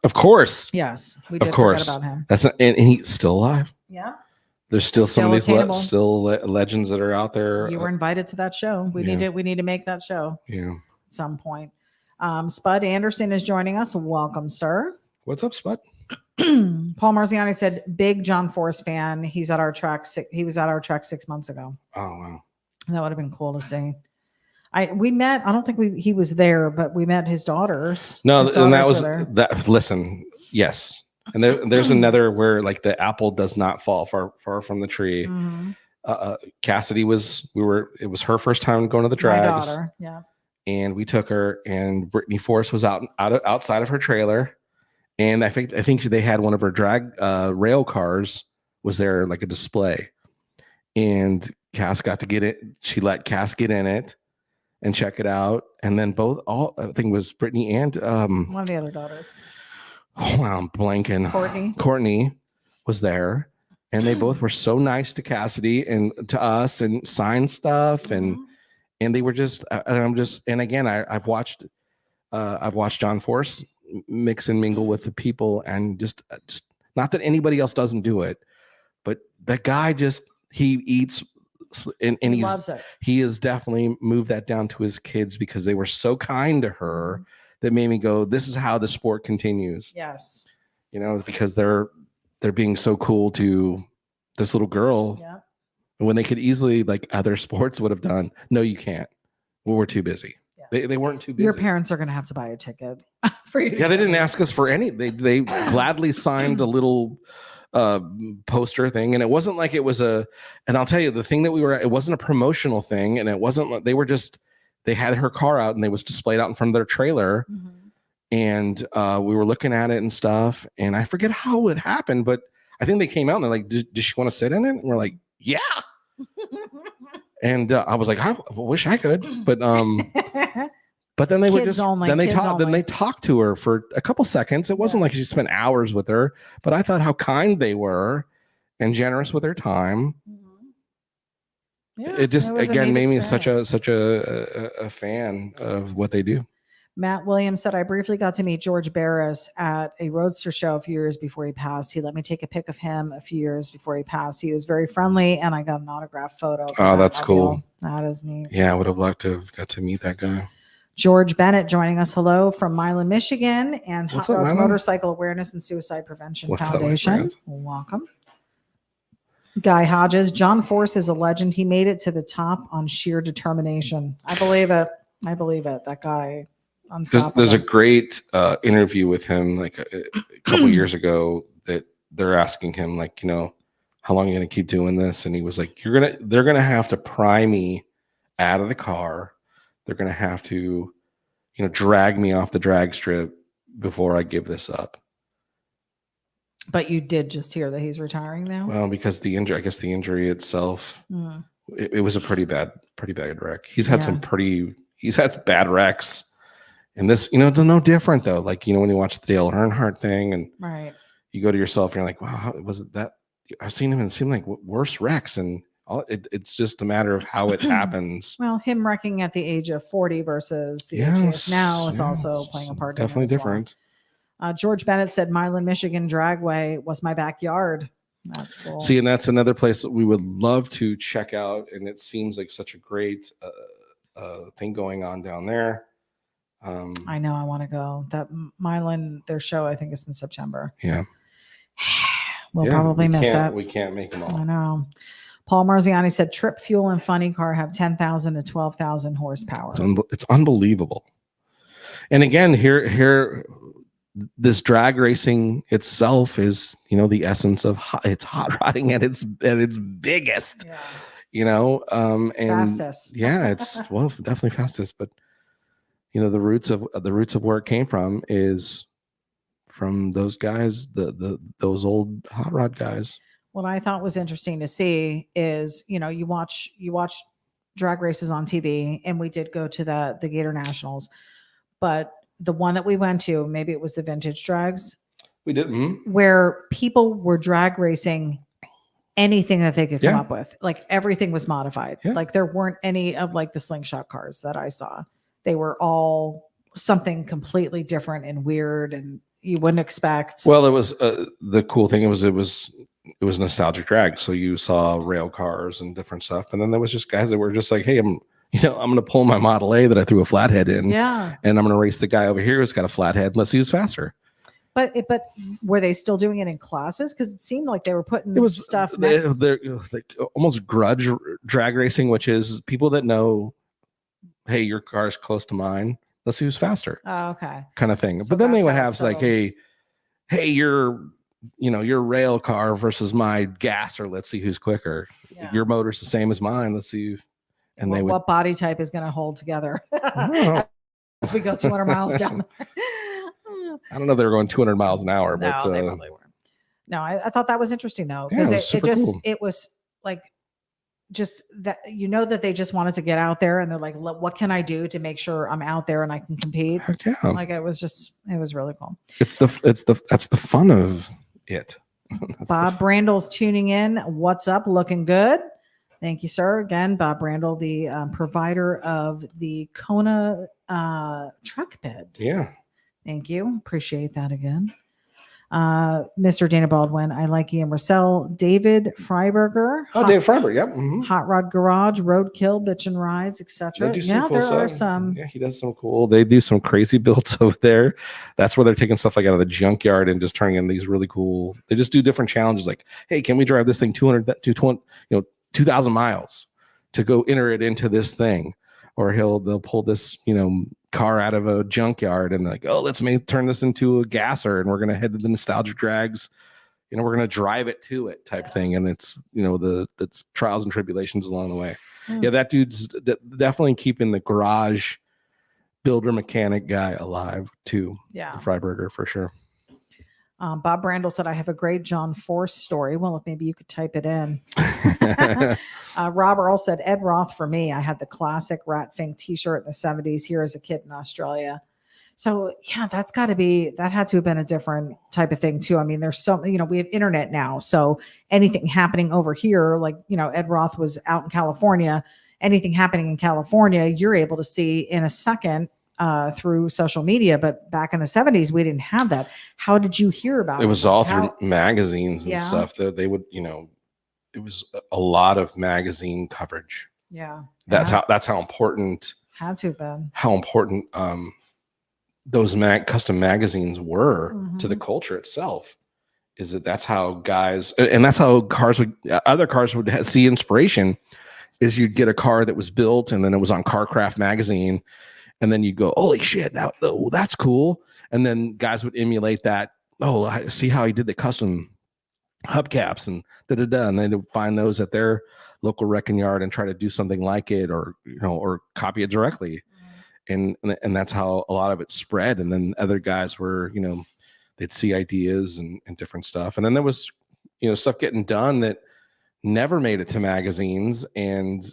Of course. Yes, we did Of course. forget about him. That's not, and he's still alive. Yeah. There's still some of these attainable. legends that are out there. You were invited to that show. We need to make that show. Yeah. At some point. Spud Anderson is joining us. Welcome, sir. What's up, Spud? Paul Marziani said, big John Force fan. He's at our track. He was at our track 6 months ago. Oh, wow. That would have been cool to see. We met. I don't think he was there, but we met his daughters. No, his and that daughters was were there. that. Listen, yes, and there's another where like the apple does not fall far from the tree. Mhm. Cassidy it was her first time going to the My drags. daughter. Yeah. And we took her, and Brittany Force was outside of her trailer, and I think they had one of her drag rail cars was there, like a display, and Cass got to get it. She let Cass get in it and check it out, and then I think it was Brittany and One of the other daughters. oh, wow, I'm blanking. Courtney was there, and they both were so nice to Cassidy and to us, and signed stuff, and they were just. And again, I've watched John Force mix and mingle with the people, and just not that anybody else doesn't do it, but that guy he eats. And he loves it. He has definitely moved that down to his kids because they were so kind to her that made me go, this is how the sport continues. Yes. Because they're being so cool to this little girl. Yeah. When they could easily, like other sports would have done. No, you can't. Well, we're too busy. Yeah. They weren't too busy. Your parents are going to have to buy a ticket for you. Yeah, they didn't ask us for any. They gladly signed a little poster thing, and it wasn't like it was and I'll tell you the thing that it wasn't a promotional thing, and it wasn't. They had her car out, and they was displayed out in front of their trailer, and we were looking at it and stuff, and I forget how it happened, but I think they came out and they're like, "Does she want to sit in it?" And we're like, "Yeah." And I was like, I wish I could, but then they they talked to her for a couple seconds. It wasn't like she spent hours with her, but I thought how kind they were and generous with their time. Yeah, it just again made me experience. such a fan of what they do. Matt Williams said, I briefly got to meet George Barris at a Roadster show a few years before he passed. He let me take a pic of him a few years before he passed. He was very friendly, and I got an autographed photo. Oh, that's cool. That is neat. Yeah, I would have liked to have got to meet that guy. George Bennett joining us. Hello from Milan, Michigan, and What's Hot up, Rods Milan? Motorcycle Awareness and Suicide Prevention What's up, my Foundation. friend? Welcome. Guy Hodges. John Force is a legend. He made it to the top on sheer determination. I believe it. That guy. There's a great interview with him like a couple years ago that they're asking him like, how long are you going to keep doing this? And he was like, they're going to have to pry me out of the car. They're going to have to, drag me off the drag strip before I give this up. But you did just hear that he's retiring now? Well, because the injury itself, it was a pretty bad wreck. He's had he's had bad wrecks. And this, it's no different though. Like, when you watch the Dale Earnhardt thing and you go to yourself and you're like, wow, was it that? I've seen him and it seemed like worse wrecks. And it's just a matter of how it happens. Well, him wrecking at the age of 40 versus the age he is now is also playing a part. Definitely different. George Bennett said, Milan, Michigan Dragway was my backyard. That's cool. See, and that's another place that we would love to check out. And it seems like such a great thing going on down there. I know I want to go. That Milan, their show, I think is in September. Yeah. We'll probably miss it. We can't make them I all. know. Paul Marziani said Trip Fuel and Funny Car have 10,000 to 12,000 horsepower. It's unbelievable. And again, here, this drag racing itself is, the essence of it's hot rodding at its biggest. Yeah. And Fastest. yeah, it's definitely fastest. But the roots of where it came from is from those guys, those old hot rod guys. What I thought was interesting to see is, you watch drag races on TV, and we did go to the Gator Nationals, but the one that we went to, maybe it was the vintage drags, We didn't. where people were drag racing anything that they could come Yeah. up with. Like everything was modified. Yeah. Like there weren't any of like the slingshot cars that I saw. They were all something completely different and weird, and you wouldn't expect. Well, it was the cool thing. It was nostalgic drag. So you saw rail cars and different stuff, and then there was just guys that were just like, "Hey, I'm going to pull my Model A that I threw a flathead in, Yeah. and I'm going to race the guy over here who's got a flathead. Let's see who's faster." But were they still doing it in classes? Because it seemed like they were putting It was stuff. they're like almost grudge drag racing, which is people that know, hey, your car's close to mine. Let's see who's faster, Oh, okay. kind of thing. So But then they that's would how have it's like, settled. hey, your rail car versus my gasser. Let's see who's quicker. Yeah. Your motor's the same as mine. Let's see. And they would. What body type is going to hold together Oh, as we go 200 miles down there? I don't know if they were going 200 miles an hour, No, but they probably weren't. No, I thought that was interesting though, Yeah, because it was super cool. it was like just that that they just wanted to get out there, and they're like, what can I do to make sure I'm out there and I can compete? heck yeah, Like it was really cool. that's the fun of it. That's Bob Brandle's tuning in. What's up? Looking good. Thank you, sir. Again, Bob Brandle, the provider of the Kona truck bed. Yeah. Thank you. Appreciate that again. Mr. Dana Baldwin, I like Ian Russell, David Freiberger. Oh, Dave Freiberg. Yep. Mhm. Hot Rod Garage, Roadkill, Bitch and Rides, They etc. do some Yeah, cool there stuff. are some. Yeah, he does some cool. They do some crazy builds over there. That's where they're taking stuff like out of the junkyard and just turning in these really cool. They just do different challenges. Like, hey, can we drive this thing 2,000 miles to go enter it into this thing? Or they'll pull this car out of a junkyard and like, oh, let's turn this into a gasser, and we're gonna head to the nostalgic drags. We're gonna drive it to it type thing, and it's the trials and tribulations along the way. Yeah, that dude's definitely keeping the garage builder mechanic guy alive too. Yeah. Freiberger for sure. Bob Brandle said, I have a great John Force story. Well, if maybe you could type it in. Rob Earl said, Ed Roth for me. I had the classic Rat Fink t-shirt in the 70s here as a kid in Australia. So yeah, that had to have been a different type of thing too. I mean, there's so, we have internet now. So anything happening over here, like, Ed Roth was out in California, anything happening in California, you're able to see in a second through social media. But back in the 70s, we didn't have that. How did you hear about it? It was all through magazines and Yeah. stuff that they would, it was a lot of magazine coverage. Yeah. That's how important Had to have been. how important those custom magazines were to the culture itself. Is that's how guys, and that's how other cars would see inspiration. Is you'd get a car that was built and then it was on Carcraft magazine, and then you go, holy shit, that's cool. And then guys would emulate that. Oh, I see how he did the custom hubcaps and and they would find those at their local wrecking yard and try to do something like it, or or copy it directly. And that's how a lot of it spread. And then other guys were, they'd see ideas and different stuff. And then there was, stuff getting done that never made it to magazines and,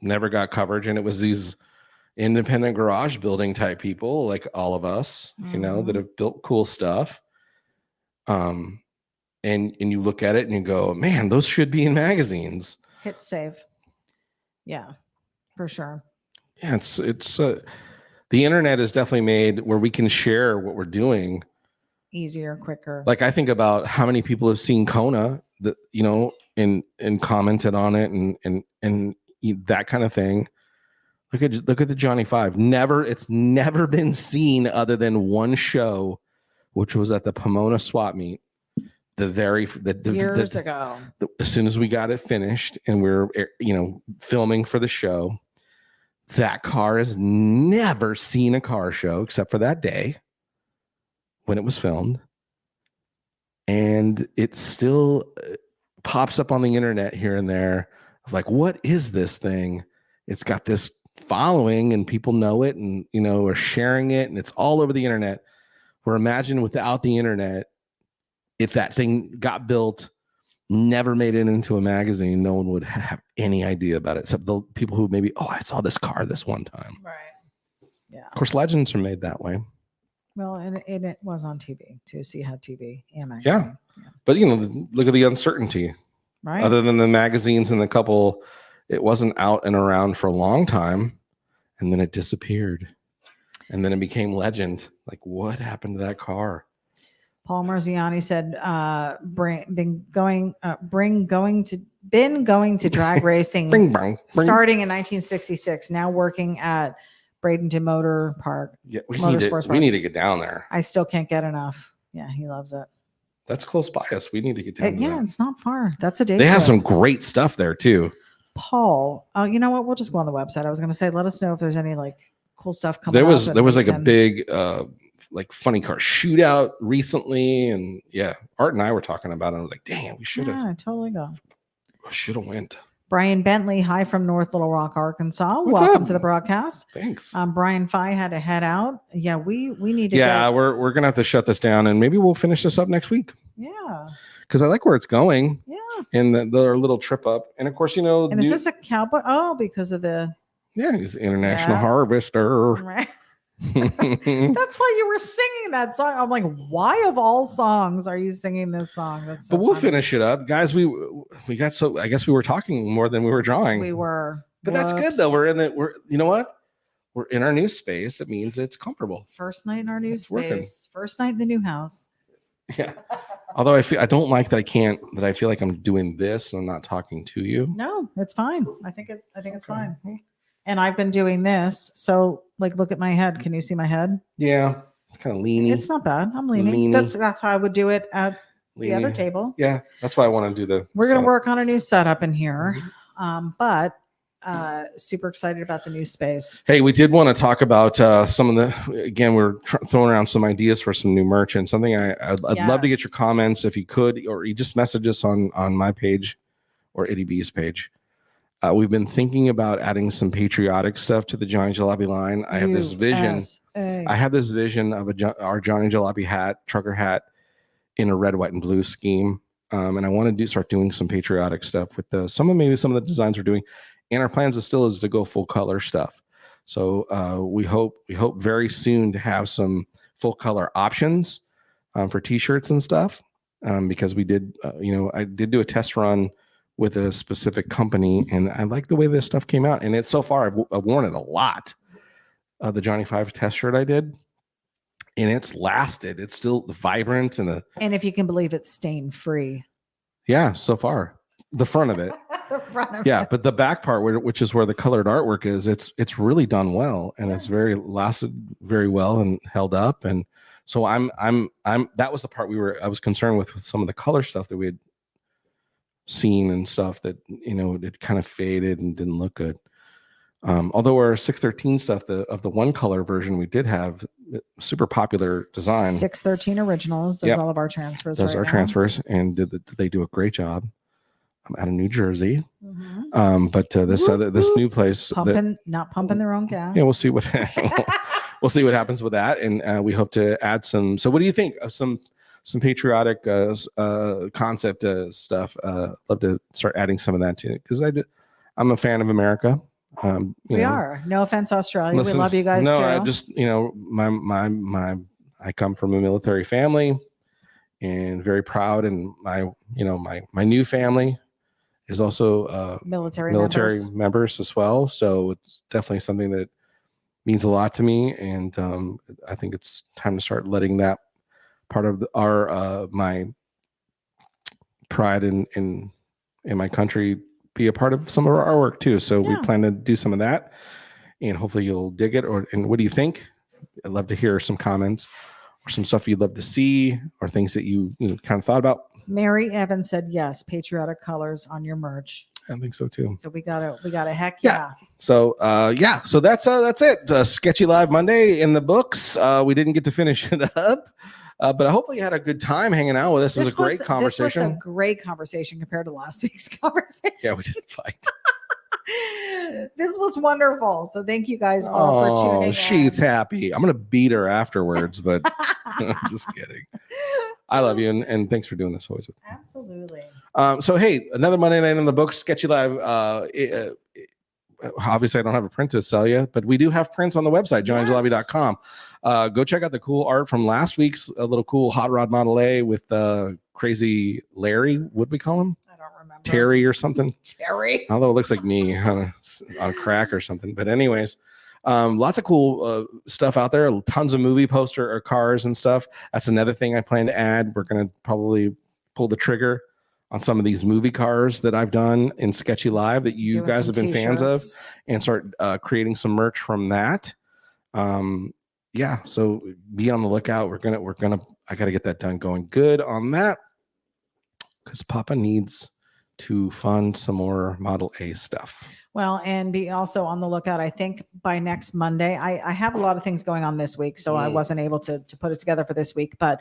never got coverage. And it was these independent garage building type people like all of us, that have built cool stuff. And you look at it and you go, man, those should be in magazines. Hit save. Yeah, for sure. Yeah, it's the internet is definitely made where we can share what we're doing Easier, quicker. like I think about how many people have seen Kona that and commented on it and that kind of thing. Look at the Johnny 5. It's never been seen other than one show, which was at the Pomona swap meet. Years ago. As soon as we got it finished and we're filming for the show, that car has never seen a car show except for that day when it was filmed, and it still pops up on the internet here and there of like, what is this thing? It's got this following and people know it and are sharing it, and it's all over the internet. Where imagine without the internet, if that thing got built, never made it into a magazine, no one would have any idea about it except the people who maybe, I saw this car this one time. Right. Yeah. Of course, legends are made that way. Well, and it was on TV too. So you had TV and magazine. Yeah. But look at the uncertainty. Right. Other than the magazines and the couple, it wasn't out and around for a long time, and then it disappeared, and then it became legend. Like, what happened to that car? Paul Marziani said, been going to drag racing Bring, bring. starting in 1966. Now working at Bradenton Motor Park. Yeah, we Motorsports need to get down there. I still can't get enough. Yeah, he loves it. That's close by us. We need to get down. Yeah, it's not far. That's a day. They have some great stuff there too. Paul, you know what? We'll just go on the website. I was going to say, let us know if there's any like cool stuff coming. There was like a big like funny car shootout recently, and Art and I were talking about it. I was like, damn, we should have. Yeah, totally go. Should have went. Brian Bentley, hi from North Little Rock, Arkansas. What's Welcome up? To the broadcast. Thanks. Brian Fye had to head out. Yeah, we need to. Yeah, we're gonna have to shut this down, and maybe we'll finish this up next week. Yeah. Because I like where it's going. Yeah. And their little trip up, and of course, And is this a cowboy? Oh, because of the. Yeah, he's the International Harvester. Right. That's why you were singing that song. I'm like, why of all songs are you singing this song? That's so but we'll funny. finish it up, guys. We got so I guess we were talking more than we were drawing. We were, but that's good though. We're in that. You know what? We're in our new space. It means it's comfortable. First night in our new It's space. working. First night in the new house. Yeah. Although I don't like that I feel like I'm doing this and I'm not talking to you. No, it's fine. I think it's fine. And I've been doing this. So like, look at my head. Can you see my head? Yeah. It's kind of leaning. It's not bad. I'm leaning. Leaning. That's how I would do it at the other table. Yeah. That's why I want to do We're going to work on a new setup in here. Mm-hmm. But super excited about the new space. Hey, we did want to talk about some of the, again, we're throwing around some ideas for some new merch, and something I'd love to get your comments if you could, or you just message us on my page or ity-b's page. We've been thinking about adding some patriotic stuff to the Johnny Jalopy line. I have this vision. I have this vision of our Johnny Jalopy hat, trucker hat, in a red, white, and blue scheme. And I want to start doing some patriotic stuff with some of the designs we're doing. And our plans is to go full color stuff. So we hope very soon to have some full color options for t-shirts and stuff. Because we did, I did do a test run with a specific company, and I like the way this stuff came out. And it's so far I've worn it a lot. The Johnny 5 test shirt I did, and it's lasted. It's still vibrant and if you can believe it's stain free. Yeah, so far the front of it. The front of it. But the back part, which is where the colored artwork is, it's really done well, and it's lasted very well and held up. And so I'm that was the part I was concerned with some of the color stuff that we had seen and stuff that it kind of faded and didn't look good. Although our 613 stuff, of the one color version, we did have super popular design. 613 Originals does all of our transfers. Does our transfers, and they do a great job. I'm out of New Jersey, but this new place, not pumping their own gas. Yeah, we'll see what we'll see what happens with that, and we hope to add some. So, what do you think of some patriotic concept stuff? Love to start adding some of that too, because I'm a fan of America. We are. No offense, Australia. We love you guys too. I just I come from a military family, and very proud, and my new family is also military members as well. So it's definitely something that means a lot to me, and I think it's time to start letting that part of our my pride in my country be a part of some of our artwork too. So we plan to do some of that, and hopefully you'll dig it. And what do you think? I'd love to hear some comments or some stuff you'd love to see, or things that you kind of thought about Mary Evans said yes, patriotic colors on your merch. I think so too. So we got a heck Yeah. yeah. So so that's it. Sketchy Live Monday in the books. We didn't get to finish it up, but hopefully you had a good time hanging out with us. It was a great conversation. This was a great conversation compared to last week's conversation. Yeah, we didn't fight. This was wonderful. So thank you guys all for tuning in. She's happy. I'm gonna beat her afterwards, but I'm just kidding. I love you, and thanks for doing this always with me. Absolutely. So hey, another Monday night in the books, Sketchy Live. Obviously, I don't have a print to sell you, but we do have prints on the website, johnnyjalopy.com. Go check out the cool art from last week's a little cool hot rod Model A with crazy Larry. What we call him? I don't remember. Terry or something. Terry. Although it looks like me on a crack or something. But anyways, lots of cool stuff out there. Tons of movie poster or cars and stuff. That's another thing I plan to add. We're going to probably pull the trigger on some of these movie cars that I've done in Sketchy Live that you Doing guys have some been fans of, t-shirts. and start creating some merch from that. Yeah, so be on the lookout. I got to get that done going good on that because Papa needs to fund some more Model A stuff. Well, and be also on the lookout. I think by next Monday, I have a lot of things going on this week, so I wasn't able to put it together for this week, but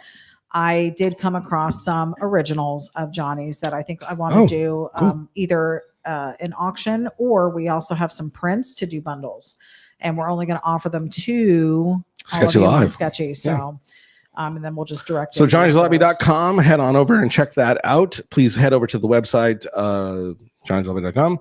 I did come across some originals of Johnny's that I think I want to do cool. either an auction, or we also have some prints to do bundles, and we're only going to offer them to Sketchy all of you on Live. Sketchy. So, and then we'll just direct. So it to the stores. johnnyjalopy.com, head on over and check that out. Please head over to the website, johnnyjalopy.com.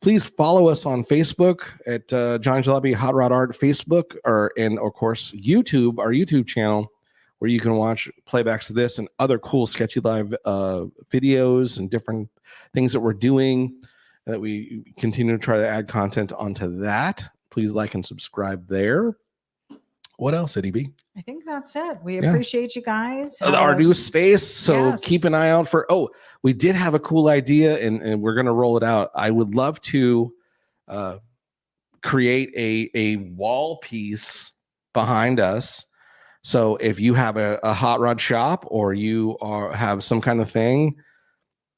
Please follow us on Facebook at Johnny Jalopy Hot Rod Art Facebook, and of course YouTube, our YouTube channel, where you can watch playbacks of this and other cool Sketchy Live videos and different things that we're doing. That we continue to try to add content onto that. Please like and subscribe there. What else, ity-b? I think that's it. We appreciate you guys. Our new space. So yes. keep an eye out for, we did have a cool idea and we're going to roll it out. I would love to create a wall piece behind us. So if you have a hot rod shop or you have some kind of thing,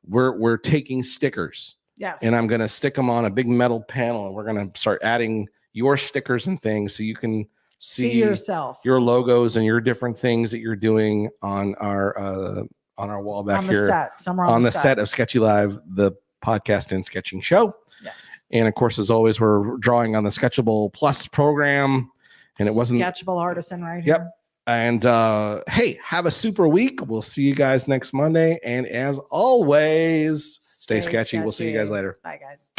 we're taking stickers. Yes. And I'm going to stick them on a big metal panel, and we're going to start adding your stickers and things so you can see yourself, your logos and your different things that you're doing on our wall back here somewhere on the set of Sketchy Live, the podcast and sketching show. Yes. And of course, as always, we're drawing on the Sketchable Plus program, and it wasn't Sketchable Artisan right Yep. here. And hey, have a super week. We'll see you guys next Monday. And as always, stay sketchy. We'll see you guys later. Bye, guys.